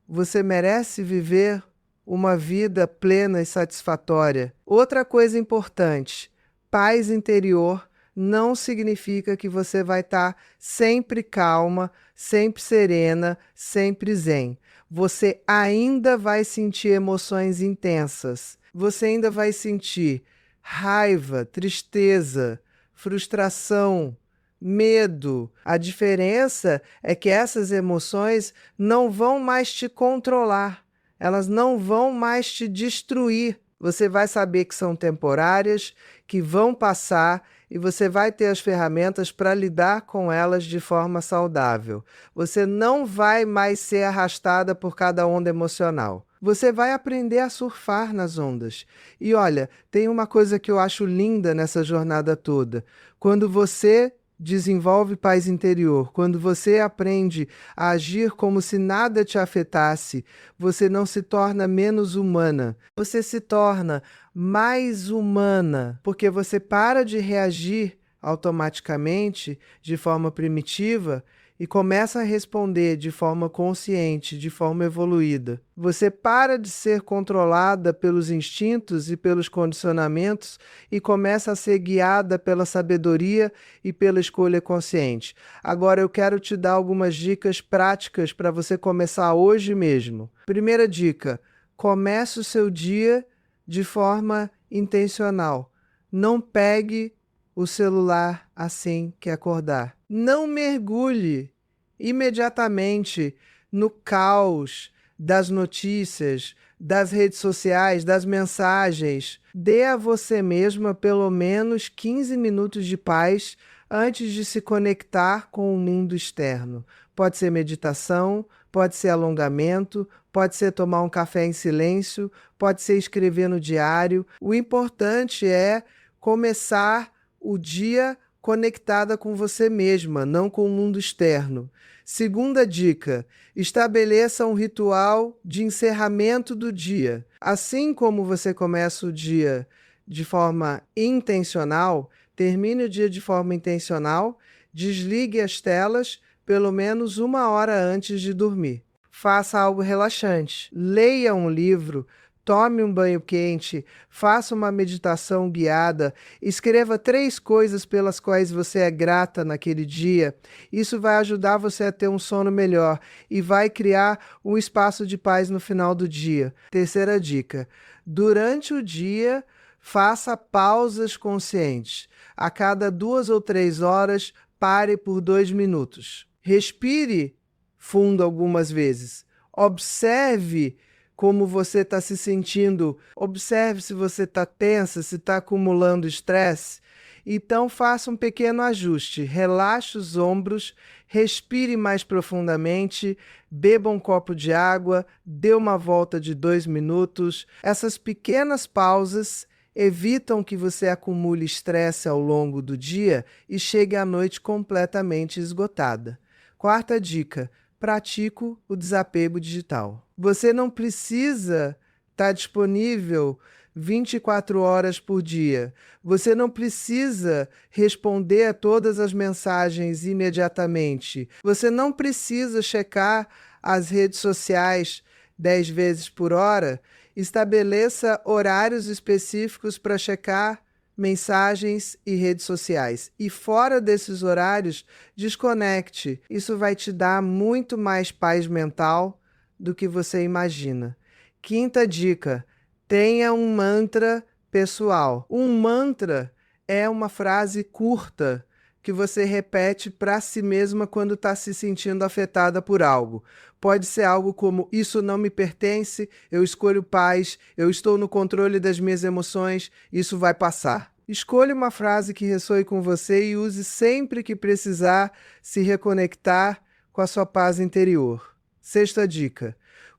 Você merece viver uma vida plena e satisfatória. Outra coisa importante, paz interior não significa que você vai estar sempre calma, sempre serena, sempre zen. Você ainda vai sentir emoções intensas. Você ainda vai sentir raiva, tristeza, frustração, medo. A diferença é que essas emoções não vão mais te controlar. Elas não vão mais te destruir. Você vai saber que são temporárias, que vão passar e você vai ter as ferramentas para lidar com elas de forma saudável. Você não vai mais ser arrastada por cada onda emocional. Você vai aprender a surfar nas ondas. E olha, tem uma coisa que eu acho linda nessa jornada toda. Quando você desenvolve paz interior, quando você aprende a agir como se nada te afetasse, você não se torna menos humana, você se torna mais humana, porque você para de reagir automaticamente de forma primitiva e começa a responder de forma consciente, de forma evoluída. Você para de ser controlada pelos instintos e pelos condicionamentos e começa a ser guiada pela sabedoria e pela escolha consciente. Agora eu quero te dar algumas dicas práticas para você começar hoje mesmo. Primeira dica: comece o seu dia de forma intencional. Não pegue o celular assim que acordar. Não mergulhe imediatamente no caos das notícias, das redes sociais, das mensagens. Dê a você mesma pelo menos 15 minutos de paz antes de se conectar com o mundo externo. Pode ser meditação, pode ser alongamento, pode ser tomar um café em silêncio, pode ser escrever no diário. O importante é começar o dia conectada com você mesma, não com o mundo externo. Segunda dica: estabeleça um ritual de encerramento do dia. Assim como você começa o dia de forma intencional, termine o dia de forma intencional, desligue as telas pelo menos 1 hora antes de dormir. Faça algo relaxante, leia um livro, tome um banho quente, faça uma meditação guiada, escreva 3 coisas pelas quais você é grata naquele dia. Isso vai ajudar você a ter um sono melhor e vai criar um espaço de paz no final do dia. Terceira dica: durante o dia, faça pausas conscientes. A cada 2 ou 3 horas, pare por 2 minutos. Respire fundo algumas vezes. Observe como você está se sentindo. Observe se você está tensa, se está acumulando estresse. Então faça um pequeno ajuste. Relaxe os ombros, respire mais profundamente, beba um copo de água, dê uma volta de 2 minutos. Essas pequenas pausas evitam que você acumule estresse ao longo do dia e chegue à noite completamente esgotada. Quarta dica: pratico o desapego digital. Você não precisa estar disponível 24 horas por dia. Você não precisa responder a todas as mensagens imediatamente. Você não precisa checar as redes sociais 10 vezes por hora. Estabeleça horários específicos para checar mensagens e redes sociais. E fora desses horários, desconecte. Isso vai te dar muito mais paz mental do que você imagina. Quinta dica: tenha um mantra pessoal. Um mantra é uma frase curta que você repete para si mesma quando está se sentindo afetada por algo. Pode ser algo como: isso não me pertence, eu escolho paz, eu estou no controle das minhas emoções, isso vai passar. Escolha uma frase que ressoe com você e use sempre que precisar se reconectar com a sua paz interior. Sexta dica: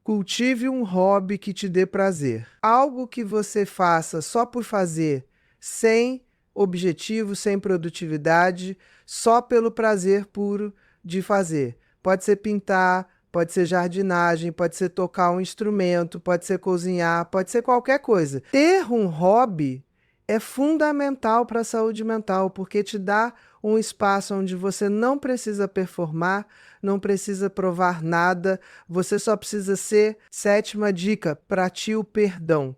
Cultive um hobby que te dê prazer. Algo que você faça só por fazer, sem objetivo, sem produtividade, só pelo prazer puro de fazer. Pode ser pintar, pode ser jardinagem, pode ser tocar um instrumento, pode ser cozinhar, pode ser qualquer coisa. Ter um hobby é fundamental para a saúde mental, porque te dá um espaço onde você não precisa performar, não precisa provar nada, você só precisa ser, 7ª dica, pratique o perdão.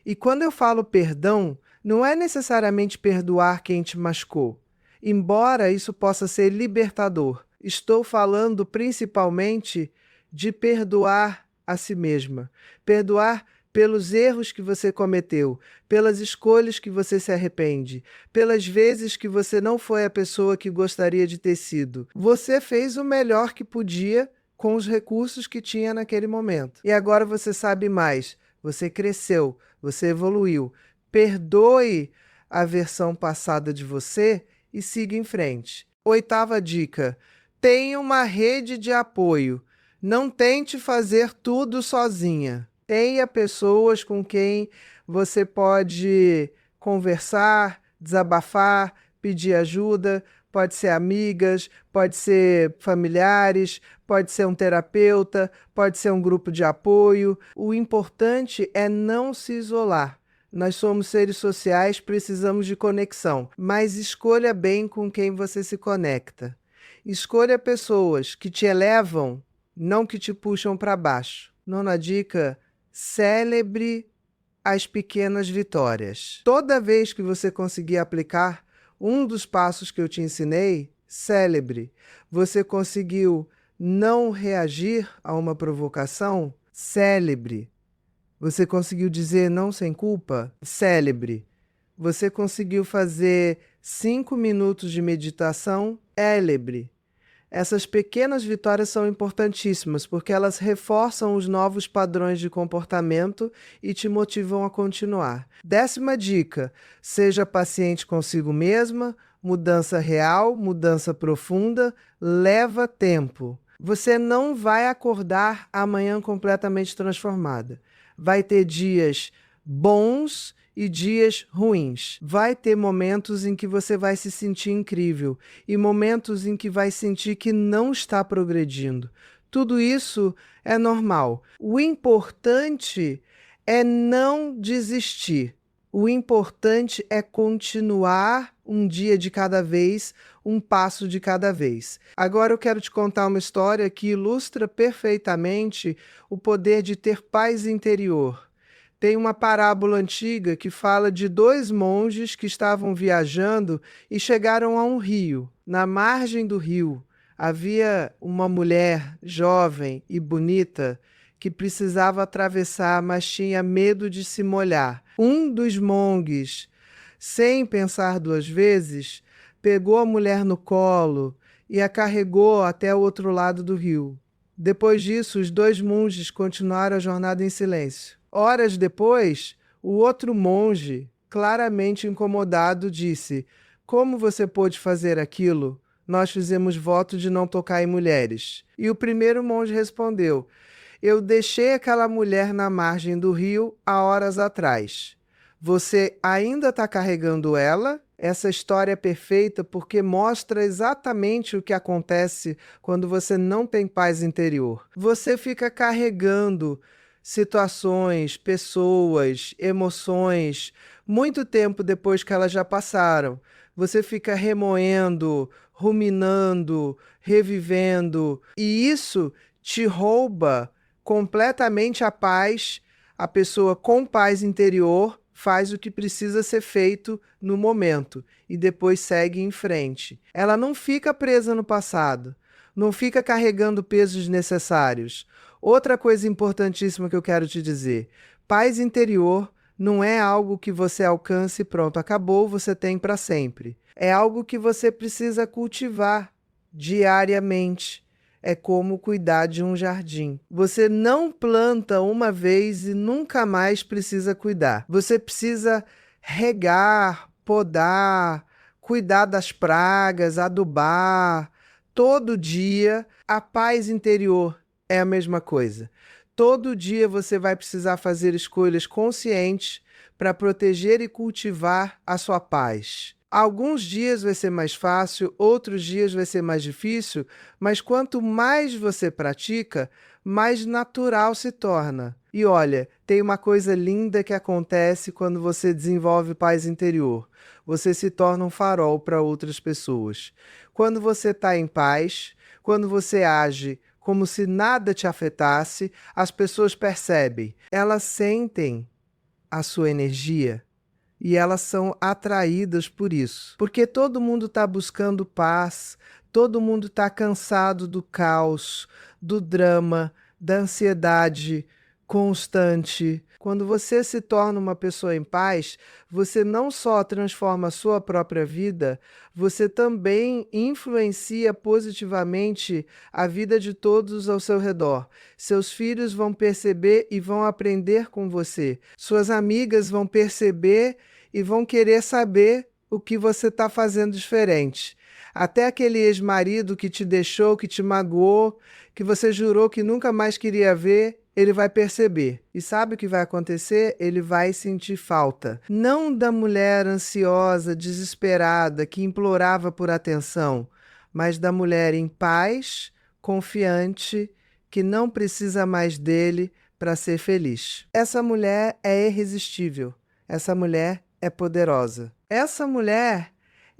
E quando eu falo perdão, não é necessariamente perdoar quem te machucou, embora isso possa ser libertador. Estou falando principalmente de perdoar a si mesma, perdoar pelos erros que você cometeu, pelas escolhas que você se arrepende, pelas vezes que você não foi a pessoa que gostaria de ter sido. Você fez o melhor que podia com os recursos que tinha naquele momento. E agora você sabe mais, você cresceu, você evoluiu. Perdoe a versão passada de você e siga em frente. 8ª dica, tenha uma rede de apoio. Não tente fazer tudo sozinha. Tenha pessoas com quem você pode conversar, desabafar, pedir ajuda. Pode ser amigas, pode ser familiares, pode ser um terapeuta, pode ser um grupo de apoio. O importante é não se isolar. Nós somos seres sociais, precisamos de conexão, mas escolha bem com quem você se conecta. Escolha pessoas que te elevam, não que te puxam para baixo. 9ª dica, celebre as pequenas vitórias. Toda vez que você conseguir aplicar um dos passos que eu te ensinei, celebre. Você conseguiu não reagir a uma provocação? Celebre. Você conseguiu dizer não sem culpa? Celebre. Você conseguiu fazer 5 minutos de meditação? Celebre. Essas pequenas vitórias são importantíssimas, porque elas reforçam os novos padrões de comportamento e te motivam a continuar. 10ª dica, seja paciente consigo mesma, mudança real, mudança profunda, leva tempo. Você não vai acordar amanhã completamente transformada. Vai ter dias bons e dias ruins. Vai ter momentos em que você vai se sentir incrível e momentos em que vai sentir que não está progredindo. Tudo isso é normal. O importante é não desistir. O importante é continuar um dia de cada vez, um passo de cada vez. Agora eu quero te contar uma história que ilustra perfeitamente o poder de ter paz interior. Tem uma parábola antiga que fala de 2 monges que estavam viajando e chegaram a um rio. Na margem do rio havia uma mulher jovem e bonita que precisava atravessar, mas tinha medo de se molhar. Um dos monges, sem pensar 2 vezes, pegou a mulher no colo e a carregou até o outro lado do rio. Depois disso, os 2 monges continuaram a jornada em silêncio. Horas depois, o outro monge, claramente incomodado, disse: "Como você pôde fazer aquilo? Nós fizemos voto de não tocar em mulheres." E o primeiro monge respondeu: "Eu deixei aquela mulher na margem do rio há horas atrás. Você ainda está carregando ela?" Essa história é perfeita porque mostra exatamente o que acontece quando você não tem paz interior. Você fica carregando situações, pessoas, emoções, muito tempo depois que elas já passaram. Você fica remoendo, ruminando, revivendo, e isso te rouba completamente a paz. A pessoa com paz interior faz o que precisa ser feito no momento e depois segue em frente. Ela não fica presa no passado, não fica carregando pesos desnecessários. Outra coisa importantíssima que eu quero te dizer: paz interior não é algo que você alcance e pronto, acabou, você tem para sempre. É algo que você precisa cultivar diariamente. É como cuidar de um jardim. Você não planta uma vez e nunca mais precisa cuidar. Você precisa regar, podar, cuidar das pragas, adubar. Todo dia, a paz interior é a mesma coisa. Todo dia você vai precisar fazer escolhas conscientes para proteger e cultivar a sua paz. Alguns dias vai ser mais fácil, outros dias vai ser mais difícil, mas quanto mais você pratica, mais natural se torna. E olha, tem uma coisa linda que acontece quando você desenvolve paz interior. Você se torna um farol para outras pessoas. Quando você está em paz, quando você age como se nada te afetasse, as pessoas percebem, elas sentem a sua energia e elas são atraídas por isso. Porque todo mundo está buscando paz, todo mundo está cansado do caos, do drama, da ansiedade constante. Quando você se torna uma pessoa em paz, você não só transforma a sua própria vida, você também influencia positivamente a vida de todos ao seu redor. Seus filhos vão perceber e vão aprender com você. Suas amigas vão perceber e vão querer saber o que você está fazendo diferente. Até aquele ex-marido que te deixou, que te magoou, que você jurou que nunca mais queria ver, ele vai perceber. E sabe o que vai acontecer? Ele vai sentir falta. Não da mulher ansiosa, desesperada, que implorava por atenção, mas da mulher em paz, confiante, que não precisa mais dele para ser feliz. Essa mulher é irresistível. Essa mulher é poderosa. Essa mulher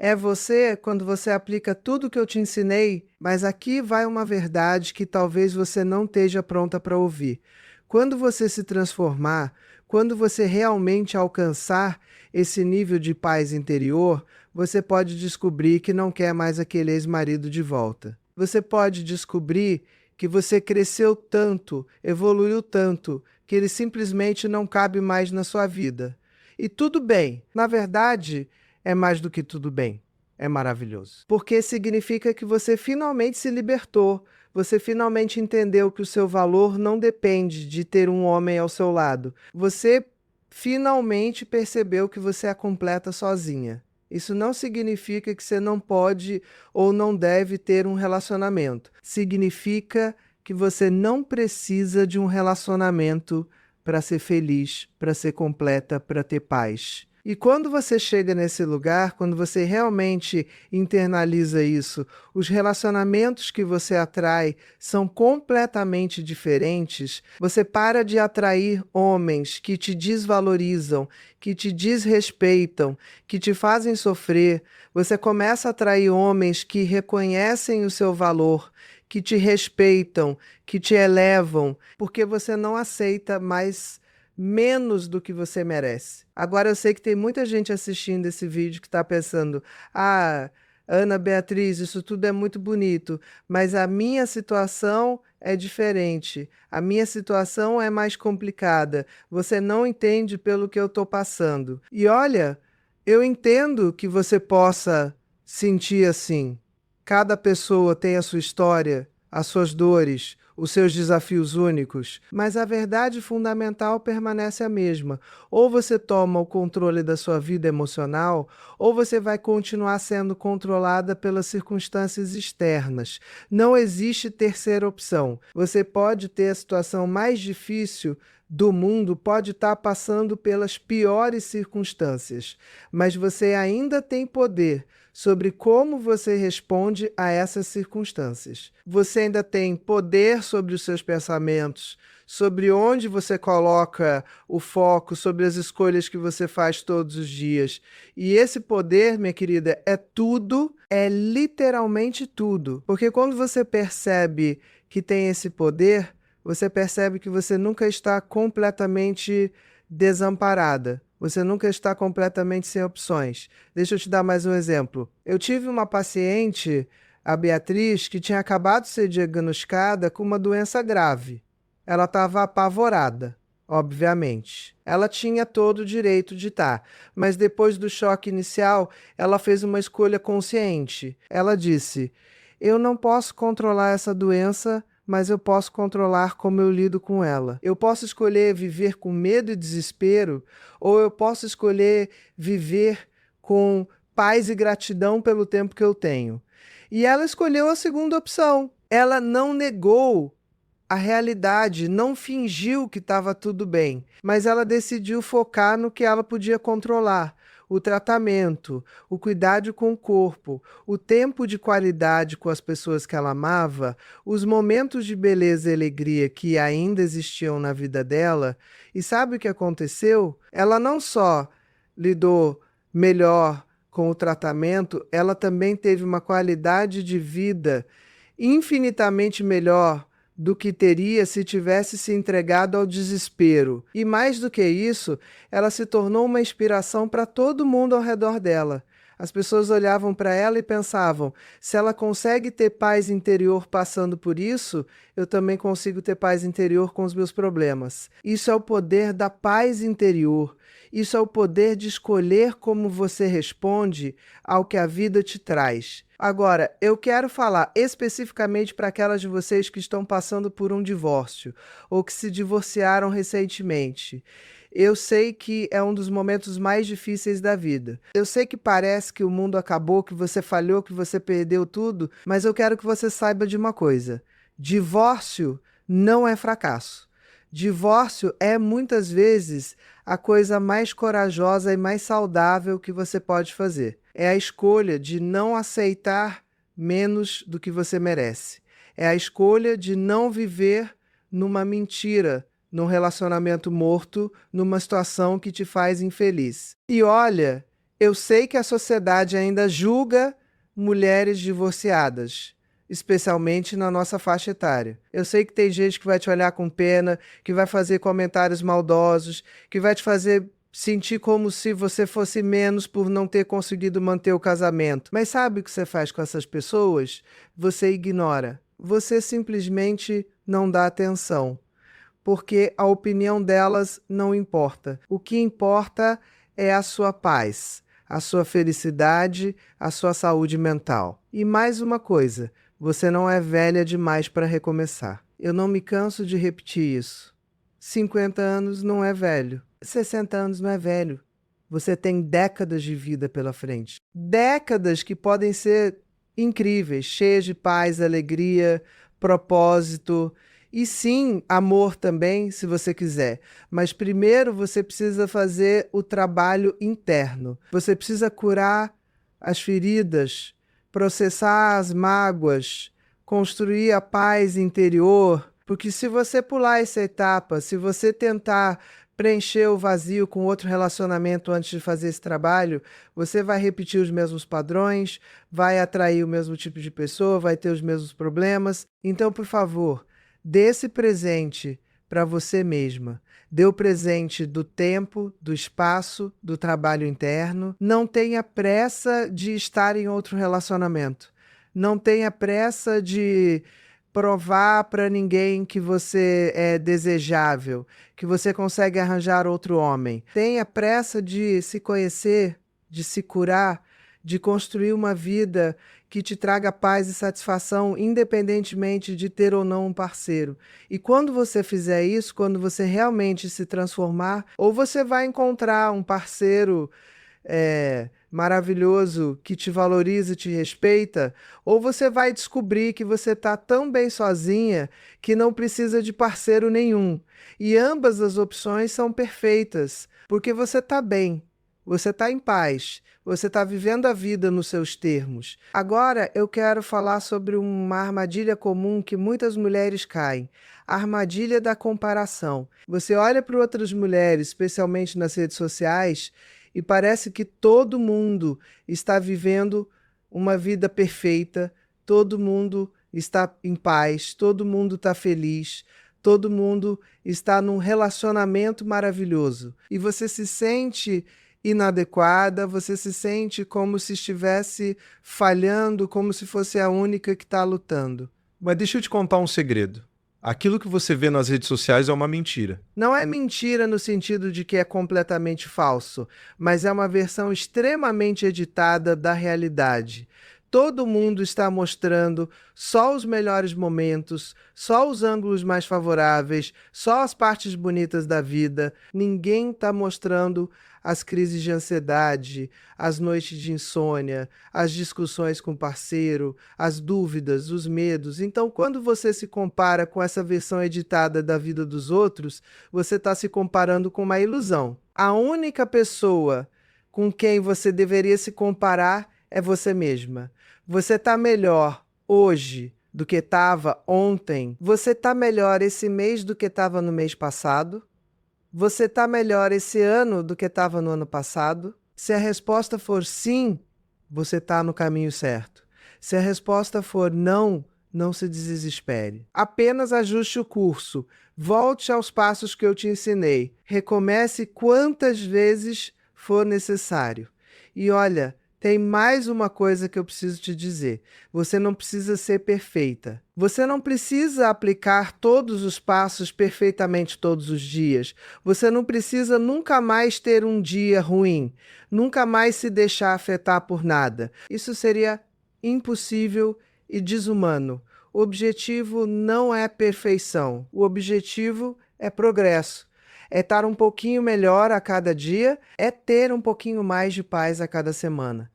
é você quando você aplica tudo que eu te ensinei, mas aqui vai uma verdade que talvez você não esteja pronta para ouvir. Quando você se transformar, quando você realmente alcançar esse nível de paz interior, você pode descobrir que não quer mais aquele ex-marido de volta. Você pode descobrir que você cresceu tanto, evoluiu tanto, que ele simplesmente não cabe mais na sua vida. E tudo bem. Na verdade, é mais do que tudo bem. É maravilhoso. Porque significa que você finalmente se libertou. Você finalmente entendeu que o seu valor não depende de ter um homem ao seu lado. Você finalmente percebeu que você é completa sozinha. Isso não significa que você não pode ou não deve ter um relacionamento. Significa que você não precisa de um relacionamento para ser feliz, para ser completa, para ter paz. E quando você chega nesse lugar, quando você realmente internaliza isso, os relacionamentos que você atrai são completamente diferentes. Você para de atrair homens que te desvalorizam, que te desrespeitam, que te fazem sofrer. Você começa a atrair homens que reconhecem o seu valor, que te respeitam, que te elevam, porque você não aceita mais menos do que você merece. Agora eu sei que tem muita gente assistindo esse vídeo que está pensando: ah, Ana Beatriz, isso tudo é muito bonito, mas a minha situação é diferente. A minha situação é mais complicada. Você não entende pelo que eu estou passando. E olha, eu entendo que você possa sentir assim. Cada pessoa tem a sua história, as suas dores, os seus desafios únicos, mas a verdade fundamental permanece a mesma. Ou você toma o controle da sua vida emocional, ou você vai continuar sendo controlada pelas circunstâncias externas. Não existe terceira opção. Você pode ter a situação mais difícil do mundo, pode estar passando pelas piores circunstâncias, mas você ainda tem poder sobre como você responde a essas circunstâncias. Você ainda tem poder sobre os seus pensamentos, sobre onde você coloca o foco, sobre as escolhas que você faz todos os dias. E esse poder, minha querida, é tudo, é literalmente tudo. Porque quando você percebe que tem esse poder, você percebe que você nunca está completamente desamparada. Você nunca está completamente sem opções. Deixa eu te dar mais um exemplo. Eu tive uma paciente, a Beatriz, que tinha acabado de ser diagnosticada com uma doença grave. Ela estava apavorada, obviamente. Ela tinha todo o direito de estar, mas depois do choque inicial, ela fez uma escolha consciente. Ela disse: eu não posso controlar essa doença, mas eu posso controlar como eu lido com ela. Eu posso escolher viver com medo e desespero, ou eu posso escolher viver com paz e gratidão pelo tempo que eu tenho. E ela escolheu a segunda opção. Ela não negou a realidade, não fingiu que estava tudo bem, mas ela decidiu focar no que ela podia controlar. O tratamento, o cuidado com o corpo, o tempo de qualidade com as pessoas que ela amava, os momentos de beleza e alegria que ainda existiam na vida dela. E sabe o que aconteceu? Ela não só lidou melhor com o tratamento, ela também teve uma qualidade de vida infinitamente melhor do que teria se tivesse se entregado ao desespero. E mais do que isso, ela se tornou uma inspiração para todo mundo ao redor dela. As pessoas olhavam para ela e pensavam: se ela consegue ter paz interior passando por isso, eu também consigo ter paz interior com os meus problemas. Isso é o poder da paz interior. Isso é o poder de escolher como você responde ao que a vida te traz. Agora, eu quero falar especificamente para aquelas de vocês que estão passando por um divórcio ou que se divorciaram recentemente. Eu sei que é um dos momentos mais difíceis da vida. Eu sei que parece que o mundo acabou, que você falhou, que você perdeu tudo, mas eu quero que você saiba de uma coisa: divórcio não é fracasso. Divórcio é muitas vezes a coisa mais corajosa e mais saudável que você pode fazer. É a escolha de não aceitar menos do que você merece. É a escolha de não viver numa mentira, num relacionamento morto, numa situação que te faz infeliz. E olha, eu sei que a sociedade ainda julga mulheres divorciadas, especialmente na nossa faixa etária. Eu sei que tem gente que vai te olhar com pena, que vai fazer comentários maldosos, que vai te fazer sentir como se você fosse menos por não ter conseguido manter o casamento. Mas sabe o que você faz com essas pessoas? Você ignora. Você simplesmente não dá atenção, porque a opinião delas não importa. O que importa é a sua paz, a sua felicidade, a sua saúde mental. E mais uma coisa: você não é velha demais para recomeçar. Eu não me canso de repetir isso. 50 anos não é velho. 60 anos não é velho. Você tem décadas de vida pela frente. Décadas que podem ser incríveis, cheias de paz, alegria, propósito e sim, amor também, se você quiser. Mas primeiro você precisa fazer o trabalho interno. Você precisa curar as feridas, processar as mágoas, construir a paz interior. Porque se você pular essa etapa, se você tentar preencher o vazio com outro relacionamento antes de fazer esse trabalho, você vai repetir os mesmos padrões, vai atrair o mesmo tipo de pessoa, vai ter os mesmos problemas. Então, por favor, dê esse presente para você mesma. Dê o presente do tempo, do espaço, do trabalho interno. Não tenha pressa de estar em outro relacionamento. Não tenha pressa de provar para ninguém que você é desejável, que você consegue arranjar outro homem. Tenha pressa de se conhecer, de se curar, de construir uma vida que te traga paz e satisfação, independentemente de ter ou não um parceiro. E quando você fizer isso, quando você realmente se transformar, ou você vai encontrar um parceiro maravilhoso que te valoriza e te respeita, ou você vai descobrir que você está tão bem sozinha que não precisa de parceiro nenhum. E ambas as opções são perfeitas, porque você está bem, você está em paz, você está vivendo a vida nos seus termos. Agora eu quero falar sobre uma armadilha comum que muitas mulheres caem. A armadilha da comparação. Você olha para outras mulheres, especialmente nas redes sociais, e parece que todo mundo está vivendo uma vida perfeita, todo mundo está em paz, todo mundo está feliz, todo mundo está num relacionamento maravilhoso. E você se sente inadequada, você se sente como se estivesse falhando, como se fosse a única que está lutando. Mas deixa eu te contar um segredo. Aquilo que você vê nas redes sociais é uma mentira. Não é mentira no sentido de que é completamente falso, mas é uma versão extremamente editada da realidade. Todo mundo está mostrando só os melhores momentos, só os ângulos mais favoráveis, só as partes bonitas da vida. Ninguém está mostrando as crises de ansiedade, as noites de insônia, as discussões com o parceiro, as dúvidas, os medos. Então, quando você se compara com essa versão editada da vida dos outros, você está se comparando com uma ilusão. A única pessoa com quem você deveria se comparar é você mesma. Você está melhor hoje do que estava ontem? Você está melhor esse mês do que estava no mês passado? Você está melhor esse ano do que estava no ano passado? Se a resposta for sim, você está no caminho certo. Se a resposta for não, não se desespere. Apenas ajuste o curso. Volte aos passos que eu te ensinei. Recomece quantas vezes for necessário. E olha, tem mais uma coisa que eu preciso te dizer. Você não precisa ser perfeita. Você não precisa aplicar todos os passos perfeitamente todos os dias. Você não precisa nunca mais ter um dia ruim. Nunca mais se deixar afetar por nada. Isso seria impossível e desumano. O objetivo não é perfeição. O objetivo é progresso. É estar um pouquinho melhor a cada dia, é ter um pouquinho mais de paz a cada semana.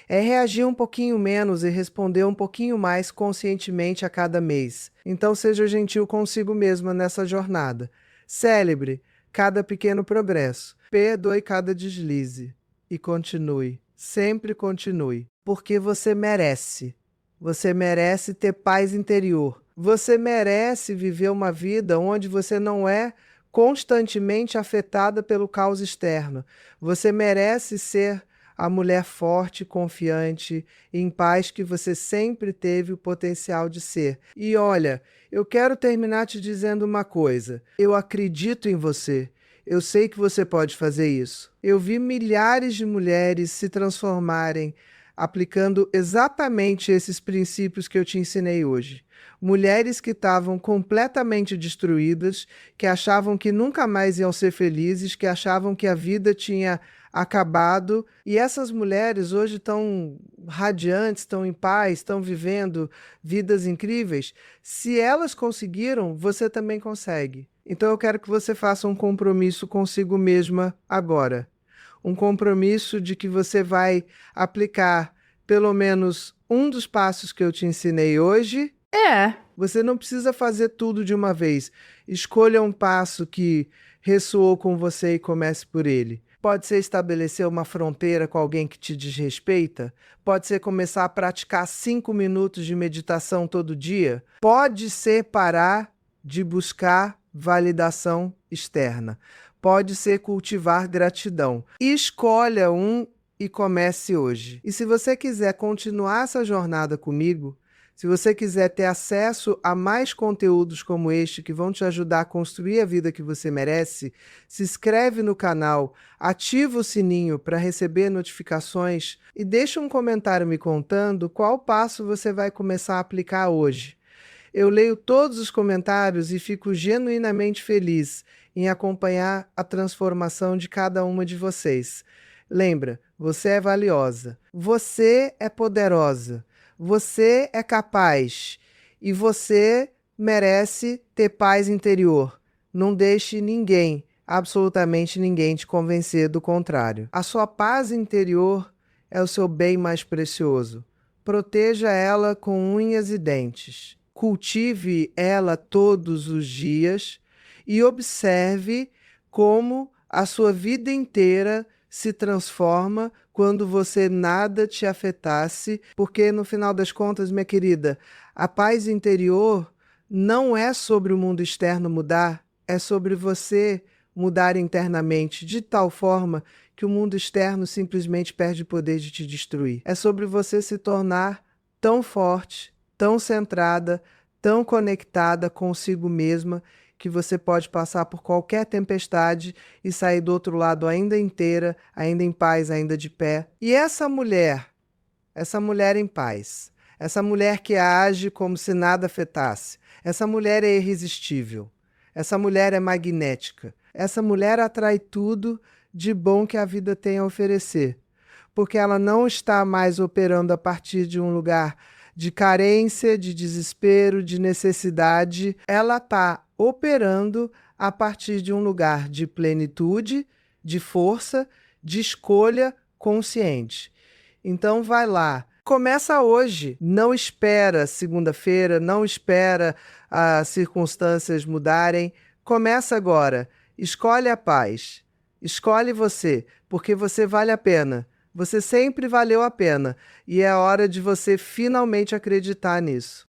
É reagir um pouquinho menos e responder um pouquinho mais conscientemente a cada mês. Então seja gentil consigo mesma nessa jornada. Celebre cada pequeno progresso. Perdoe cada deslize. E continue. Sempre continue. Porque você merece. Você merece ter paz interior. Você merece viver uma vida onde você não é constantemente afetada pelo caos externo. Você merece ser a mulher forte, confiante, em paz que você sempre teve o potencial de ser. E olha, eu quero terminar te dizendo uma coisa. Eu acredito em você. Eu sei que você pode fazer isso. Eu vi milhares de mulheres se transformarem aplicando exatamente esses princípios que eu te ensinei hoje. Mulheres que estavam completamente destruídas, que achavam que nunca mais iam ser felizes, que achavam que a vida tinha acabado. E essas mulheres hoje estão radiantes, estão em paz, estão vivendo vidas incríveis. Se elas conseguiram, você também consegue. Então eu quero que você faça um compromisso consigo mesma agora. Um compromisso de que você vai aplicar pelo menos um dos passos que eu te ensinei hoje. Você não precisa fazer tudo de uma vez. Escolha um passo que ressoou com você e comece por ele. Pode ser estabelecer uma fronteira com alguém que te desrespeita. Pode ser começar a praticar 5 minutos de meditação todo dia. Pode ser parar de buscar validação externa. Pode ser cultivar gratidão. Escolha um e comece hoje. E se você quiser continuar essa jornada comigo, se você quiser ter acesso a mais conteúdos como este que vão te ajudar a construir a vida que você merece, se inscreve no canal, ativa o sininho para receber notificações e deixa um comentário me contando qual passo você vai começar a aplicar hoje. Eu leio todos os comentários e fico genuinamente feliz em acompanhar a transformação de cada uma de vocês. Lembra, você é valiosa, você é poderosa. Você é capaz e você merece ter paz interior. Não deixe ninguém, absolutamente ninguém, te convencer do contrário. A sua paz interior é o seu bem mais precioso. Proteja ela com unhas e dentes. Cultive ela todos os dias e observe como a sua vida inteira se transforma quando você nada te afetasse, porque no final das contas, minha querida, a paz interior não é sobre o mundo externo mudar, é sobre você mudar internamente de tal forma que o mundo externo simplesmente perde o poder de te destruir. É sobre você se tornar tão forte, tão centrada, tão conectada consigo mesma, que você pode passar por qualquer tempestade e sair do outro lado ainda inteira, ainda em paz, ainda de pé. E essa mulher em paz, essa mulher que age como se nada afetasse, essa mulher é irresistível, essa mulher é magnética, essa mulher atrai tudo de bom que a vida tem a oferecer. porque ela não está mais operando a partir de um lugar de carência, de desespero, de necessidade. Ela está operando a partir de um lugar de plenitude, de força, de escolha consciente. Então vai lá. Começa hoje, não espera segunda-feira, não espera as circunstâncias mudarem. Começa agora. Escolhe a paz. Escolhe você, porque você vale a pena. Você sempre valeu a pena. E é hora de você finalmente acreditar nisso.